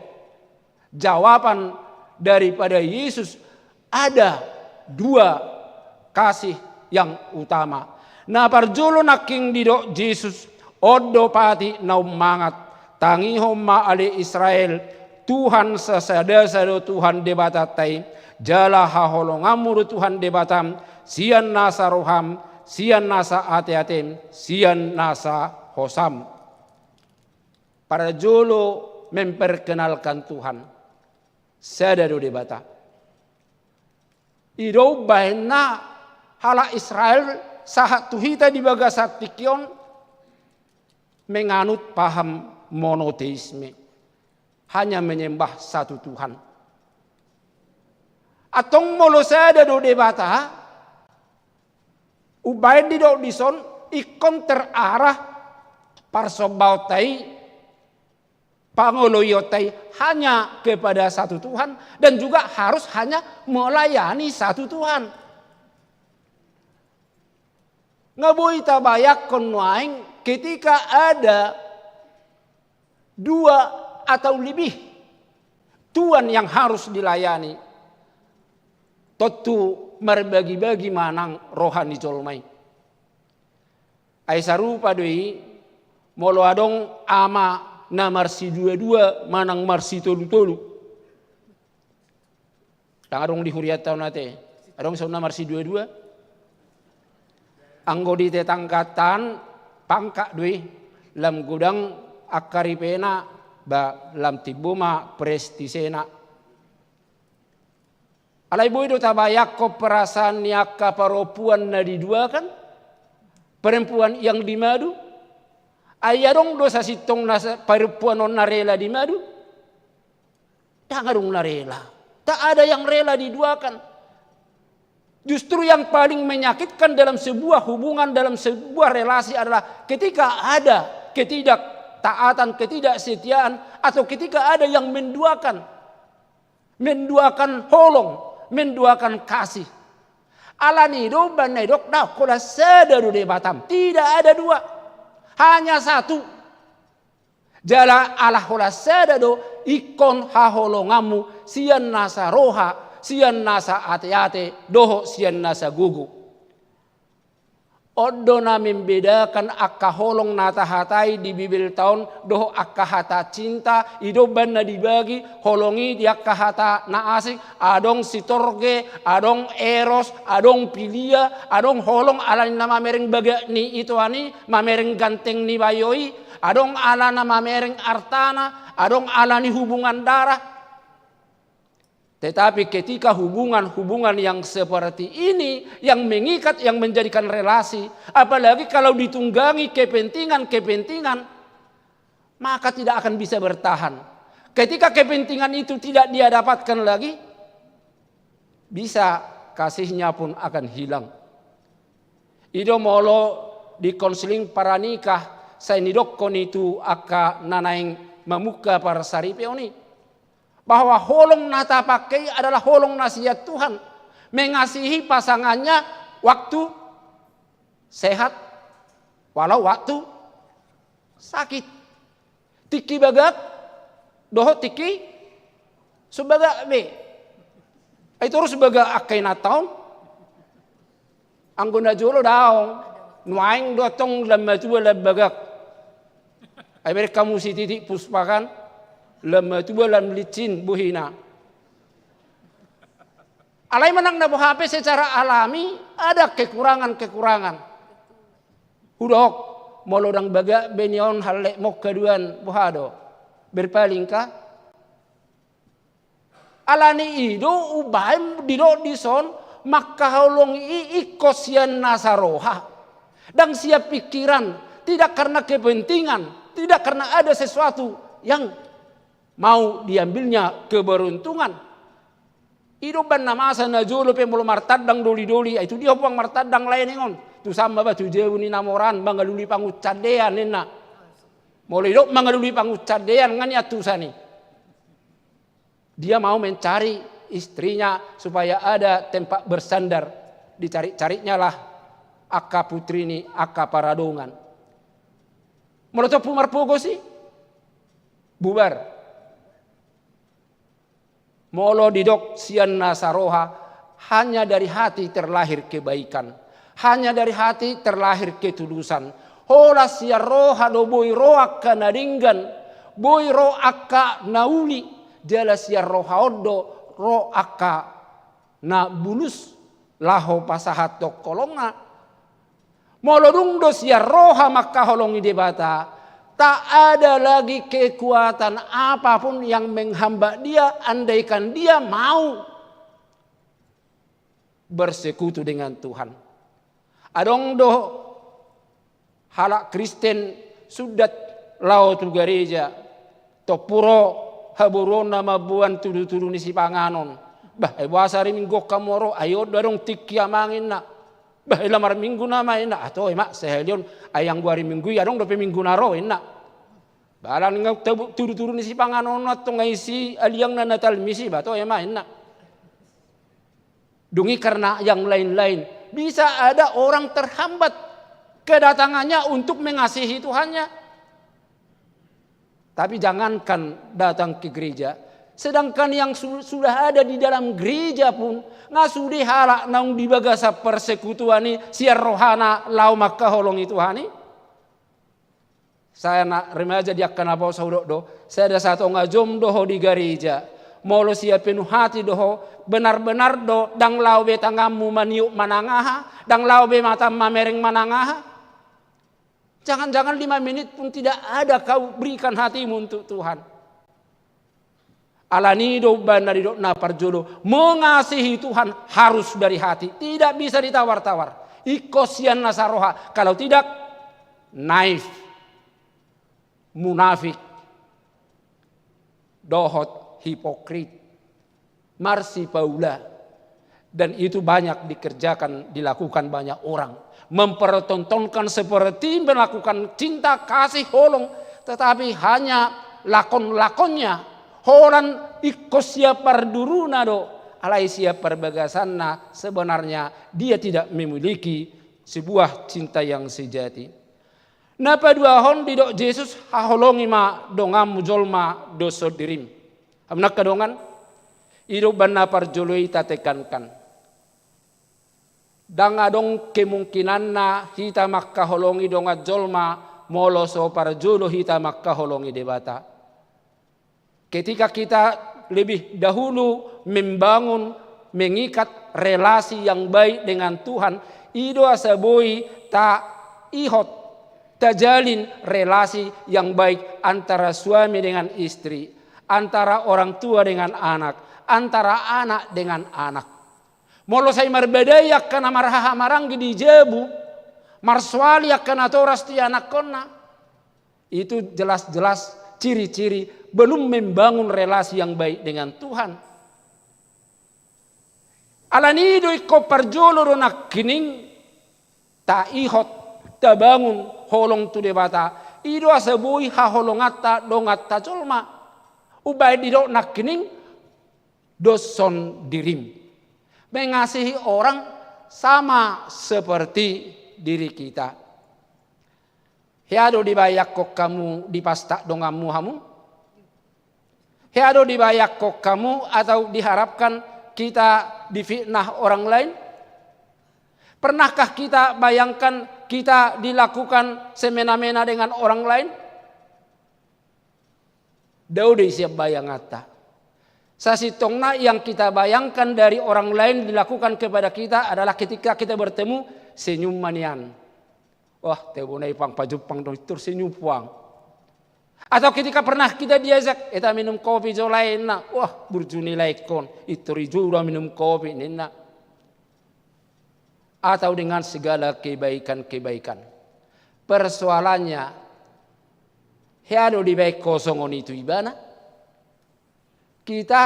Jawaban daripada Yesus ada 2 kasih yang utama. Na parjolo naking dido Yesus odo pati na umangat Tangiho ma ale Israel, Tuhan sesada-sada Tuhan debatatai, jala haholongamu Tuhan debatam, sian nasa roham, sian nasa ate-atem, sian nasa hosam. Para jolo memperkenalkan Tuhan. Sadado debata. Ido bahena hala Israel sahat tuhita di bagasat tikion menganut paham monoteisme. Hanya menyembah satu Tuhan. Atong molo sadado debata. Ubay di do dison ikon terarah parsobautai pangoloyotai hanya kepada satu Tuhan dan juga harus hanya melayani satu Tuhan. Ngabui tabayak konwaing ketika ada dua atau lebih Tuhan yang harus dilayani. Tentu merbagi-bagi manang rohani jolmai. Ai sarupa doi molo adong ama na marsi dua-dua manang marsi tolu-tolu. Tang adong di huriat tahun nate. Adong sauna marsi dua-dua. Anggo di tetangkatan pangka dui lam gudang akaripena ba lam tibuma prestisena. Alai boy do tabayak ko perasaan niaka paropuan na diduakan. Perempuan yang dimadu. Ayadong dosa sitong nasa perempuan non narela di madu. Tak ngarung narela. Tak ada yang rela diduakan. Justru yang paling menyakitkan dalam sebuah hubungan, dalam sebuah relasi adalah ketika ada ketidaktaatan, ketidaksetiaan, atau ketika ada yang menduakan. Menduakan holong, menduakan kasih. Alani do banai dok dah kola sadaru de Batam. Tidak ada dua. Hanya satu. Jala Allah hola sedado ikon haholongamu sian nasa roha, sian nasa ate-ate, doho sian nasa gugu. Odona membedakan akka holong nata hatai di bibil tahun doho akka hata cinta idoban na dibagi holongi di akka hata na asik adong sitorge adong eros adong pilia adong holong alani nama mereng baga ni itu ani mamereng ganteng ni bayoi adong alana mamereng artana adong alani hubungan darah. Tetapi ketika hubungan yang seperti ini yang mengikat, yang menjadikan relasi, apalagi kalau ditunggangi kepentingan, maka tidak akan bisa bertahan. Ketika kepentingan itu tidak dia dapatkan lagi, bisa kasihnya pun akan hilang. Ido molo di konseling para nikah, saya nidokon itu aka nanaing mamuka para saripeoni. Bahwa holong nata pakai adalah holong nasihat Tuhan. Mengasihi pasangannya waktu sehat. Walau waktu sakit. Tiki bagak. Doho tiki. Subagak be. Itu harus sebagai akai nataon. Angguna jolo daong. Nuaing dotong lemah tua lebagak. Air kamu si titik puspakan. Lama tu bulan licin buhina. Alai menang na HP secara alami ada kekurangan. Hudok molodang baga benion halek mok keduan buhado. Berpalingkah? Alani ido ubaim dido dison maka holong ikosian nasaroha. Dan siap pikiran tidak karena kepentingan, tidak karena ada sesuatu yang mau diambilnya keberuntungan. Idoban namasa na jolo pe mulu martadang doli-doli itu dia puang martadang lain ngon. Tu sama ba tu jeu ni namoran mangaluli pangucadean nena. Molo idok mangaluli pangucadean ngani atusani. Dia mau mencari istrinya supaya ada tempat bersandar. Dicari-carinya lah akka putri ni akka paradongan. Molo to pumar pogo sih. Bubar. Molo didok sian nasaroha hanya dari hati terlahir kebaikan. Hanya dari hati terlahir ketulusan. Hola siaroha doboi roak kanadinggan. boy ro akka nauli jelas ya rohaodo ro akka na bulus laho pasahatok kolonga. Molodung dos ya roha maka holongi debata. Tak ada lagi kekuatan apapun yang menghamba dia andaikan dia mau bersekutu dengan Tuhan. Adong do halak Kristen sudah lau tu gereja topuro haburona mabuan tudu-tudu ni si panganon. Bah wasari minggu kamoro ayo darong tikya mangin na. Bah lamar minggu na main na ato emak sehelion ayang guari minggu ya dong dope minggu naro na. Balang ngau tudu-tudu ni si panganon atau ngaisi aliang na natal misi bato emak na. Dungi karena yang lain-lain. Bisa ada orang terhambat kedatangannya untuk mengasihi Tuhannya. Tapi jangankan datang ke gereja. Sedangkan yang sudah ada di dalam gereja pun. Ngasudi halak naung di bagasa persekutuan ni. Siar rohana lau maka holongi Tuhani. Saya nak remaja dia kenapa saudok do. Saya ada satu ngajom doho di gereja. Molo siap penuh hati doho. Benar-benar do dang laube tangamu maniuk manangaha, dang laube mata mamereng manangaha. Jangan-jangan 5 menit pun tidak ada kau berikan hatimu untuk Tuhan. Alanido banarido na parjolo, mengasihi Tuhan harus dari hati, tidak bisa ditawar-tawar. Ikosian nasaroha, kalau tidak naif, munafik, dohot, hipokrit. Marsi Paula, dan itu banyak dilakukan banyak orang, mempertontonkan seperti melakukan cinta kasih holong, tetapi hanya lakon-lakonnya holan ikosia parduruna do alaisia perbagasanna, sebenarnya dia tidak memiliki sebuah cinta yang sejati. Napa dua hon didok Yesus haholongi ma dongam mujolma doso dirim amnak kadongan ido banna parjoloi tatekankan. Dang adong kemungkinan na hita makka holongi donga jolma moloso parjolo hita makka holongi debata. Ketika kita lebih dahulu membangun mengikat relasi yang baik dengan Tuhan, ido asaboi ta ihot tajalin relasi yang baik antara suami dengan istri, antara orang tua dengan anak, antara anak dengan anak. Molo say marbedaya kana marhaha maranggi di jebu, marswali kana toras ti anak konna. Itu jelas-jelas ciri-ciri belum membangun relasi yang baik dengan Tuhan. Alanido iko parjolo do nakkining ta ihot ta bangun holong tu debata. Ido asabui ha holongata dongatta colma. Ubay dido nakkining doson dirim. Mengasihi orang sama seperti diri kita. Hiado dibayak kok kamu dipastak dongamu hamu. Hiado dibayak kok kamu atau diharapkan kita difitnah orang lain. Pernahkah kita bayangkan kita dilakukan semena-mena dengan orang lain? Daude siap bayangata. Sasitongna yang kita bayangkan dari orang lain dilakukan kepada kita adalah ketika kita bertemu senyum manian. Wah, tebonai pang pajupang dong itu senyum puang. Atau ketika pernah kita diajak, kita minum kopi jo lain na. Wah, burjuni laikon itu rijura minum kopi nina. Atau dengan segala kebaikan-kebaikan. Persoalannya, hiado di baik kosongon itu ibana. Kita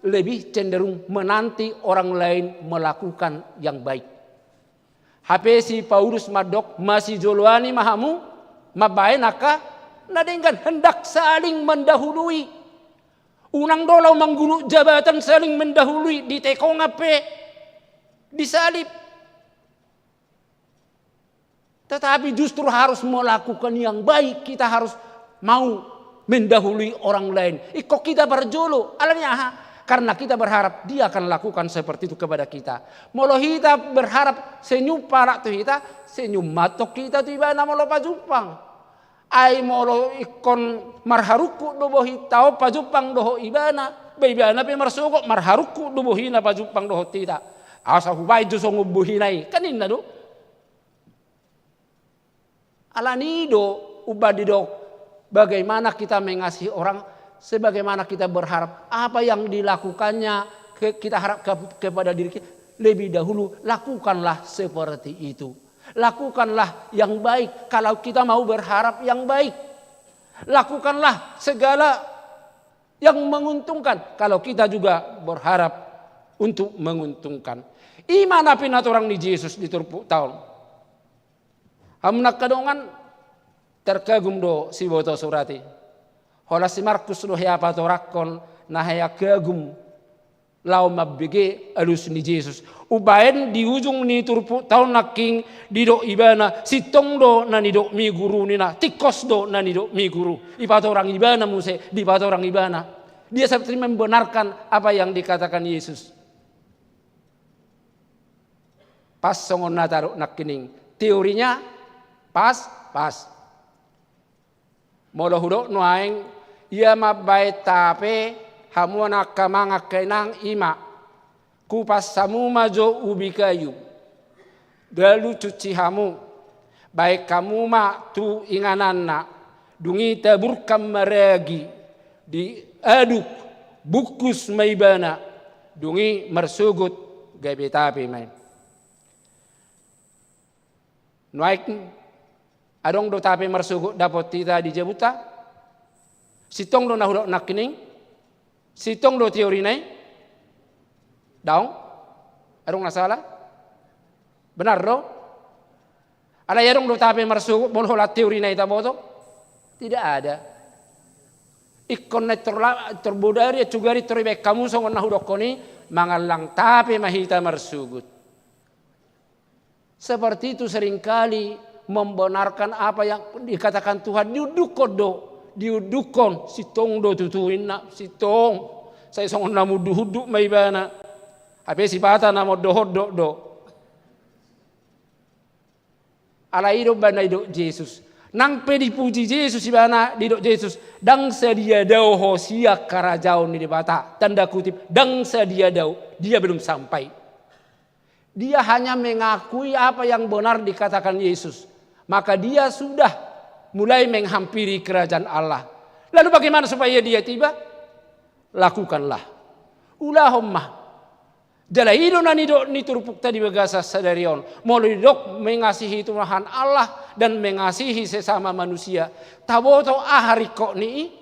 lebih cenderung menanti orang lain melakukan yang baik. HP si Paulus madok masih joloani mahamu, mabae naka, nadengkan hendak saling mendahului. Unang dolau mengguru jabatan saling mendahului di tekong ape, disalib. Tetapi justru harus melakukan yang baik, kita harus mau mendahului orang lain. Kok kita berjolo? Alanya karena kita berharap dia akan lakukan seperti itu kepada kita. Molo kita berharap senyum parak tu kita, senyum matok kita tu iba na molo pajupang. Ai molo ikon marharuku dobohi tao pajupang doho ibana. Baibana pe marsugo marharuku dobohi na pajupang doho tita. Asa hubai jo songo buhinai kanina do. Alanido ubadido bagaimana kita mengasihi orang, sebagaimana kita berharap apa yang dilakukannya kita harap kepada diri kita. Lebih dahulu lakukanlah seperti itu. Lakukanlah yang baik kalau kita mau berharap yang baik. Lakukanlah segala yang menguntungkan kalau kita juga berharap untuk menguntungkan. Imana pinat orang ni Yesus di turpu tahun. Hamnak kadongan terkagum do si boto surati. Hola si Markus do hea patorakon na hea kagum lau mabbege alus ni Yesus. Ubaen di ujung ni turpu tahun naking di do ibana sitong do na ni do mi guru ni na tikos do na ni do mi guru. Ipato orang ibana muse di pato orang ibana. Dia seperti membenarkan apa yang dikatakan Yesus. Pas songon nataru nakining. Teorinya pas. Molo hudo nuaing ia mabai tape hamuna kamanga kenang ima. Kupas samu majo ubi kayu. Lalu cuci hamu. Baik kamu ma tu ingananna. Dungi taburkam maragi. Diaduk bukus maibana. Dungi mersugut gabe tapi main. Nuaik adong do tapi mersugut dapat tita di jabuta. Sitong do nahudok nakining. Sitong do teori nai. Daung? Adong nasalah? Benar do? Ada yarong do tapi mersugut bolhola teori nai taboto? Tidak ada. Ikon na terbudari cugari teribek kamu songon nahudok koni mangalang tapi mahita mersugut. Seperti itu seringkali membenarkan apa yang dikatakan Tuhan. Diudukon sitong do tutuin na sitong. Saya songon namu duhuduk maibana. Ape sipata namo dohodok do. Ala ido bana ido Yesus. Nang pedi puji Yesus ibana ido Yesus. Dang sedia dau hosia kerajaan ni dibata. Tanda kutip. Dang sedia dau. Dia belum sampai. Dia hanya mengakui apa yang benar dikatakan Yesus. Maka dia sudah mulai menghampiri kerajaan Allah. Lalu bagaimana supaya dia tiba? Lakukanlah. Ulahumma. Jalaido na nido niturupuk tadi bagasa sadarion. Molidok mengasihi Tuhan Allah dan mengasihi sesama manusia. Taboto ahariko ni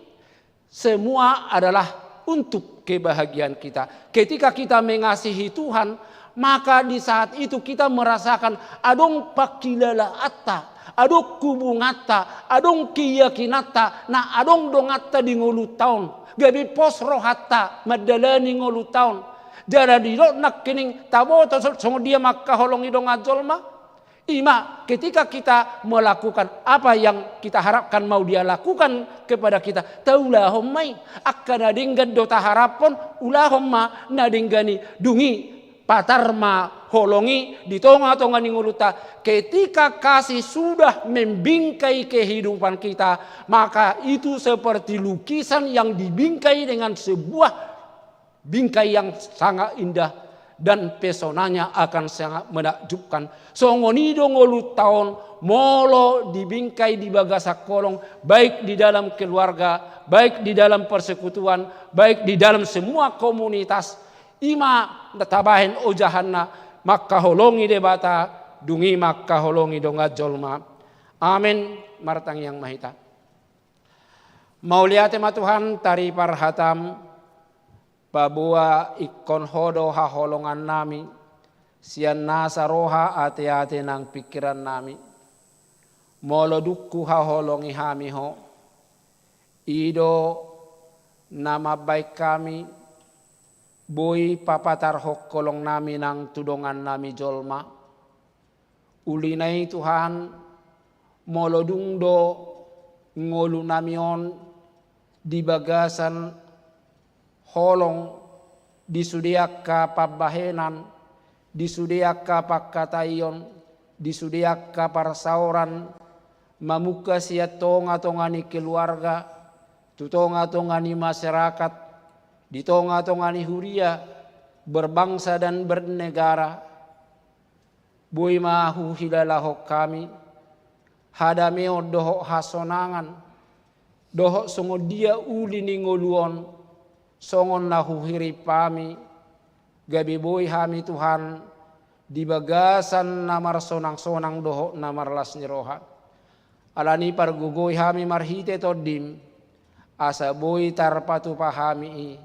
semua adalah untuk kebahagiaan kita. Ketika kita mengasihi Tuhan, maka di saat itu kita merasakan adong pakilala atta. Adong kubungata, adong kiyakinata, na adong dongata di ngulu taon. Gabi pos rohata, madalani ngulu taon. Jara di do nak kining tabo to songo dia maka holongi dong ajolma. Ima ketika kita melakukan apa yang kita harapkan mau dia lakukan kepada kita. Taulah hommai akan adinggan dota harapon ulah homma nadinggani dungi patarma holongi di tonga-tonga ninguluta. Ketika kasih sudah membingkai kehidupan kita, maka itu seperti lukisan yang dibingkai dengan sebuah bingkai yang sangat indah dan pesonanya akan sangat menakjubkan. Songonido ngolu tahun molo dibingkai di bagasa kolong, baik di dalam keluarga, baik di dalam persekutuan, baik di dalam semua komunitas. Ima natabahin ojahanna maka holongi debata dungi maka holongi donga jolma. Amin. Martang yang mahita. Mauliate Tuhan tari parhatam babua ikon hodo haholongan nami sian nasa roha ate-ate nang pikiran nami molodukku haholongi hami ho ido nama baik kami boy papatar hokkolong nami nang tudongan nami jolma ulinai Tuhan molodung do ngolu namion di bagasan holong disudiaka pabahenan, disudiaka pakatayon, disudiaka parsauran, mamuka sia tonga-tongani keluarga, tu tonga-tongani masyarakat, di tonga-tongani huria, berbangsa dan bernegara. Bui mahu hilalahok kami, hadameo dohok hasonangan, dohok songo dia uli ningoluon, songon nahu hiripami, gabi bui hami Tuhan, di bagasan namar sonang-sonang dohok namar las niroha. Alani pargugoi hami marhite todim, asa bui tarpatu pahami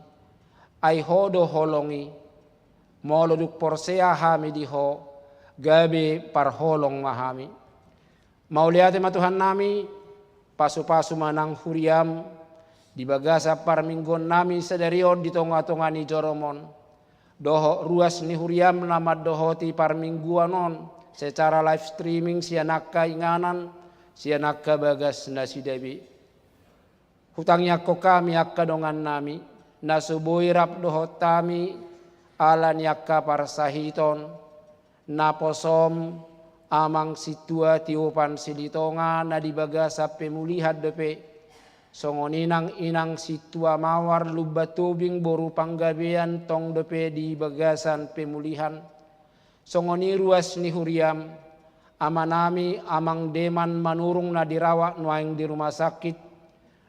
ai hodo holongi, moloduk porsea hami diho, gabe parholong mahami. Mauliate matuhan nami, pasu-pasu manang huriam, di bagasa parminggon nami sederio di tonga-tongani joromon. Doho ruas ni huriam nama dohoti parmingguanon, secara live streaming sianaka inganan, sianaka bagas nasi debi. Hutangnya ko kami akka dongan nami, nasubui rap dohot tami, alan yakka parsahiton, naposom amang situa tiupan silitonga na dibagasa pemulihan depe songoninang inang situa mawar lubatubing boru panggabean tong depe di bagasan pemulihan songoni ruas ni huriam amanami amang deman manurung na dirawat nuaing di rumah sakit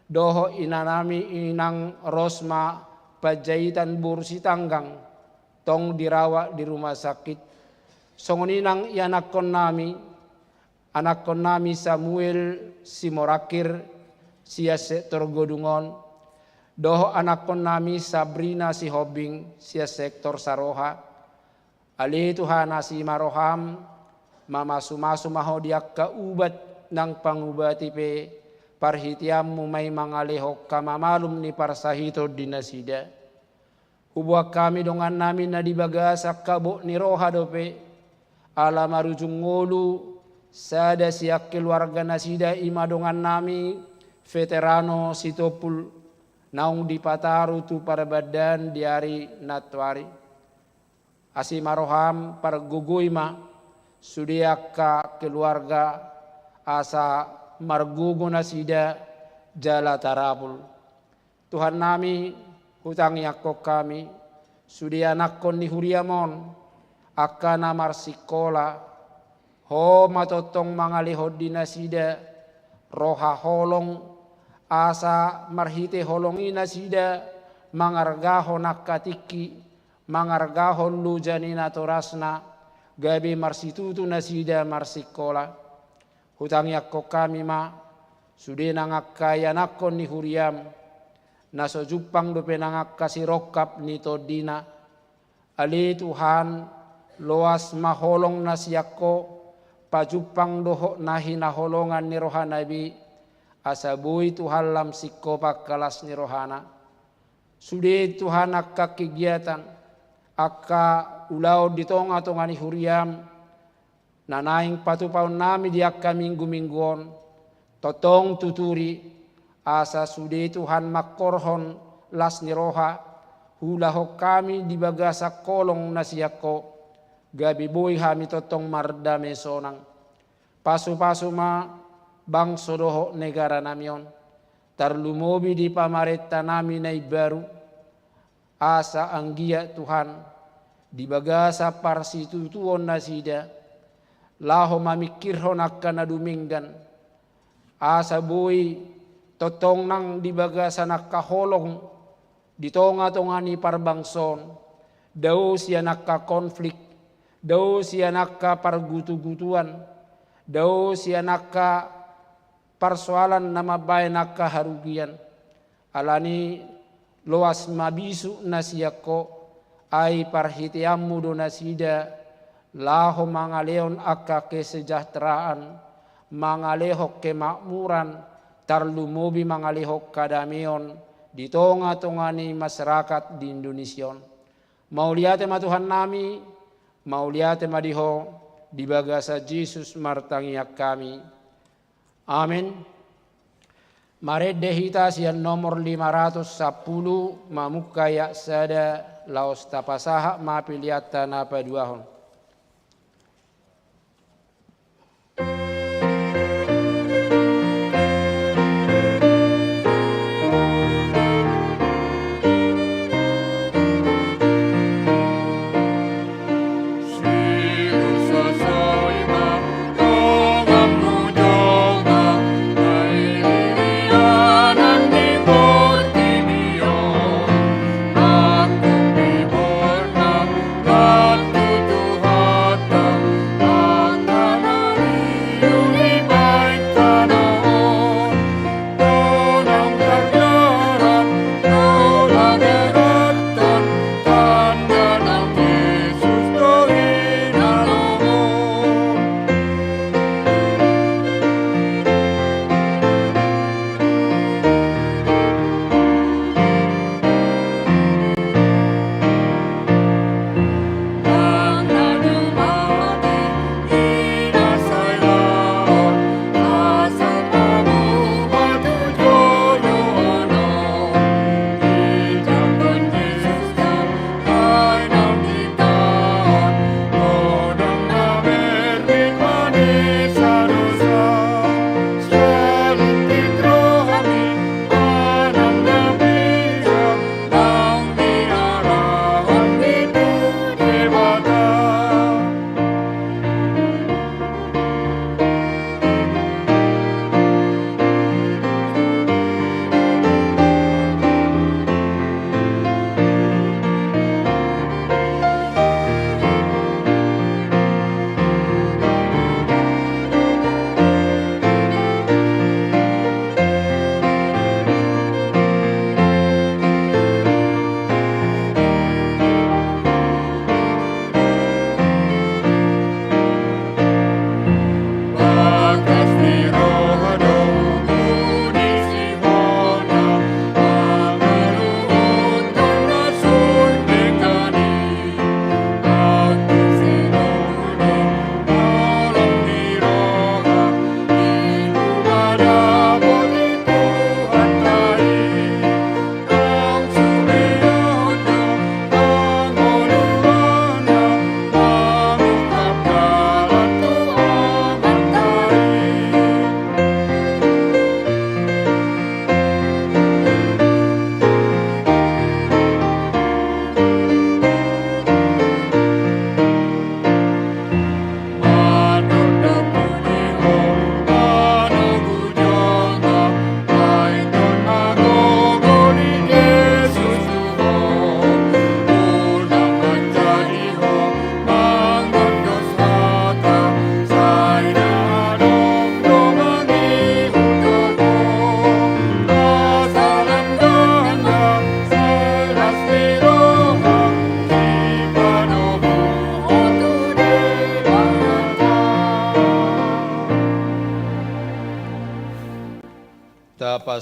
doho inanami inang Rosma Pajaitan Bursi Tanggang tong dirawat di rumah sakit. Songoninang ianakon nami Samuel Simorakir sia sektor Godungon, doho anakon nami Sabrina Sihobing sia sektor Saroha, ali Tuhan si maroham, mamasu-masu mahodiak ka ubat nang pangubati pe, parhitiam mumay mangalehok kamamalum ni parsahito dinasida. Hubuak kami dongan nami na dibagasak kabo ni roha dope, ala marujung ngolu sada siak keluarga nasida imadongan nami veterano sitopul naung dipataru tu para badan diari natwari asimaroham para guguima sudiaka keluarga asa margugo nasida jala tarapul. Tuhan nami hutang yakok kami sudianakon ni huriamon akka namar sikola ho matotong mangalihod dinasida roha holong asa marhite holongi nasida mangargaho nakatiki mangargaho lujani natorasna gabi marsitutu nasida marsikola hutang yakko kami ma sude nangakaya nakon ni huriam naso jupang dope nangakka sirokap ni todina ali Tuhan loas maholong nasyako pajupang doho nahi naholongan ni rohanabi asabui Tuhan lam sikko pakalas ni rohana sude Tuhan akka kegiatan akka ulau di tonga-tonga ni huriam nanaing patupaun nami di akka minggu-mingguon totong tuturi asa sude Tuhan makorhon las ni roha hulahok kami di bagasa kolong nasyako gabi boy hami totong mardame sonang. Pasu-pasu ma bang sodoho negara namion. Tarlumobi di pamaretta nami na baru. Asa anggia Tuhan. Di bagasa parsitutuon nasida. Laho mamikirhon akka na duminggan. Asa boy totong nang di bagasa nakaholong. Di tonga-tonga ni parbangson. Daw siya nakakonflik. Daw siya naka pargutu-gutuan, daw siya naka persoalan na mabay naka harugian. Alani loas mabisu na siya ko ay parhitiamu do nasida laho mangaleon akka kesejahteraan, mangalehok kemakmuran, tarlumobi mangalehok kadamion di tonga-tonga ni masyarakat di Indonesia. Mauliate matuhan nami, mauliate madiho di bagasa Jesus martangiak kami. Amin. Marede hita sian nomor 510 mamukaya sada laos tapasaha mapiliata napaduahon.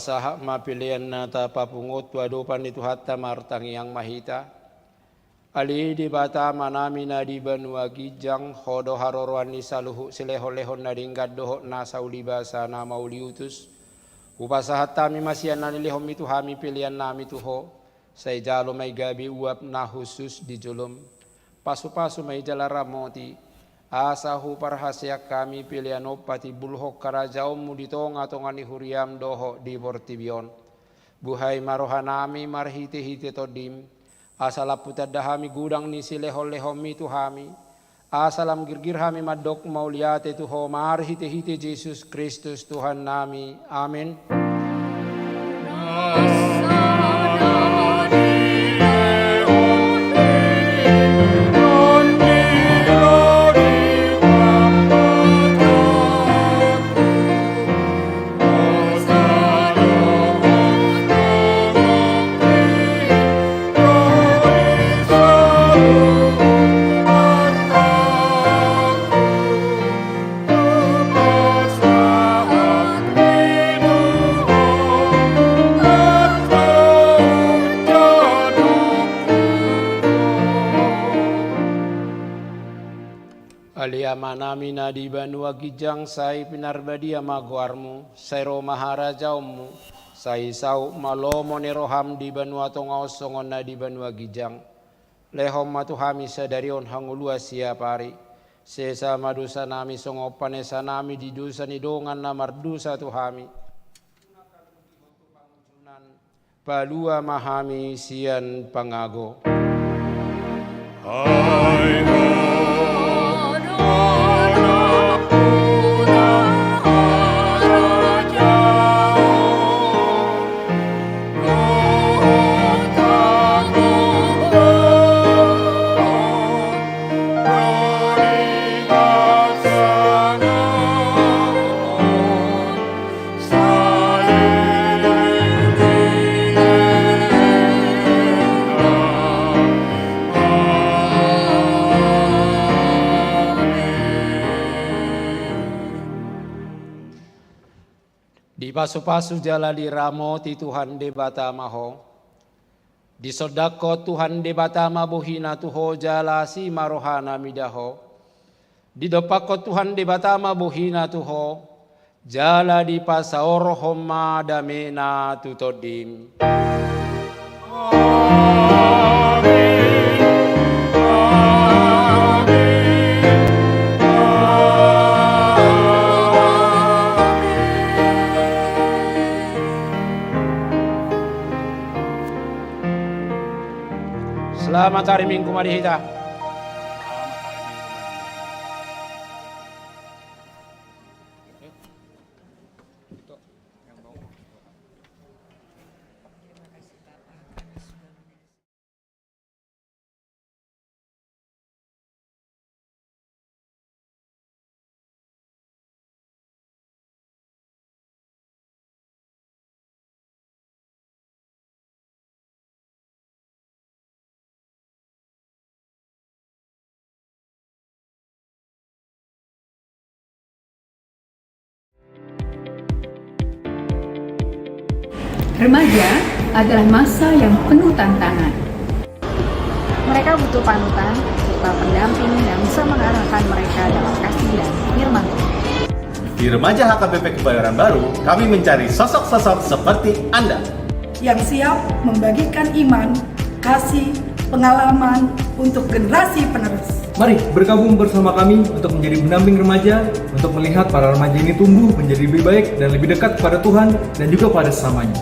pasaha mapilian nata papungot wadopan itu hatta martang yang mahita. Ali di bata manami na di banua gijang hodo haroroan ni saluhu silehon-lehon na ringgad doho na saulibasa na mauliutus. Upasahat tami masian na nilihom itu hami pilihan nami tuho. Say jalo may gabi uap na husus di julum. Pasu-pasu may jalara moti. Asa hu parhasyak kami pilihan opati bulhok karajaom muditong atongan ni huriam doho di bortibion. Buhay marohanami marhiti-hiti todim. Asalaputad dahami gudang ni silehol-lehom itu hami. Asalam girgir hami madok mauliate tuho marhiti-hiti Jesus Kristus Tuhan nami. Amin. Aliama nami na di banua gijang say pinarbadi amaguarmu, say ro maharajaummu, say sau malomo ni roham di banua tongau songon na di banua gijang. Lehom matuhami sadarion hangulua siapari, sesa madusa nami songo panesa nami di dusa ni dongan na mardusa tuhami. Palua mahami sian pangago. Di pasu-pasu jala di ramo ti Tuhan de batama ho. Di sodako Tuhan de batama buhina tuho jala si marohana midaho. Di dopako Tuhan de batama buhina tuho. Jala di pasaoro homa damena tutodim. Selamat hari Minggu mari kita. Remaja adalah masa yang penuh tantangan. Mereka butuh panutan serta pendamping yang bisa mengarahkan mereka dalam kasih dan firman Tuhan. Di Remaja HKBP Kebayoran Baru, kami mencari sosok-sosok seperti Anda yang siap membagikan iman, kasih, pengalaman untuk generasi penerus. Mari bergabung bersama kami untuk menjadi pendamping remaja, untuk melihat para remaja ini tumbuh menjadi lebih baik dan lebih dekat kepada Tuhan dan juga pada sesamanya.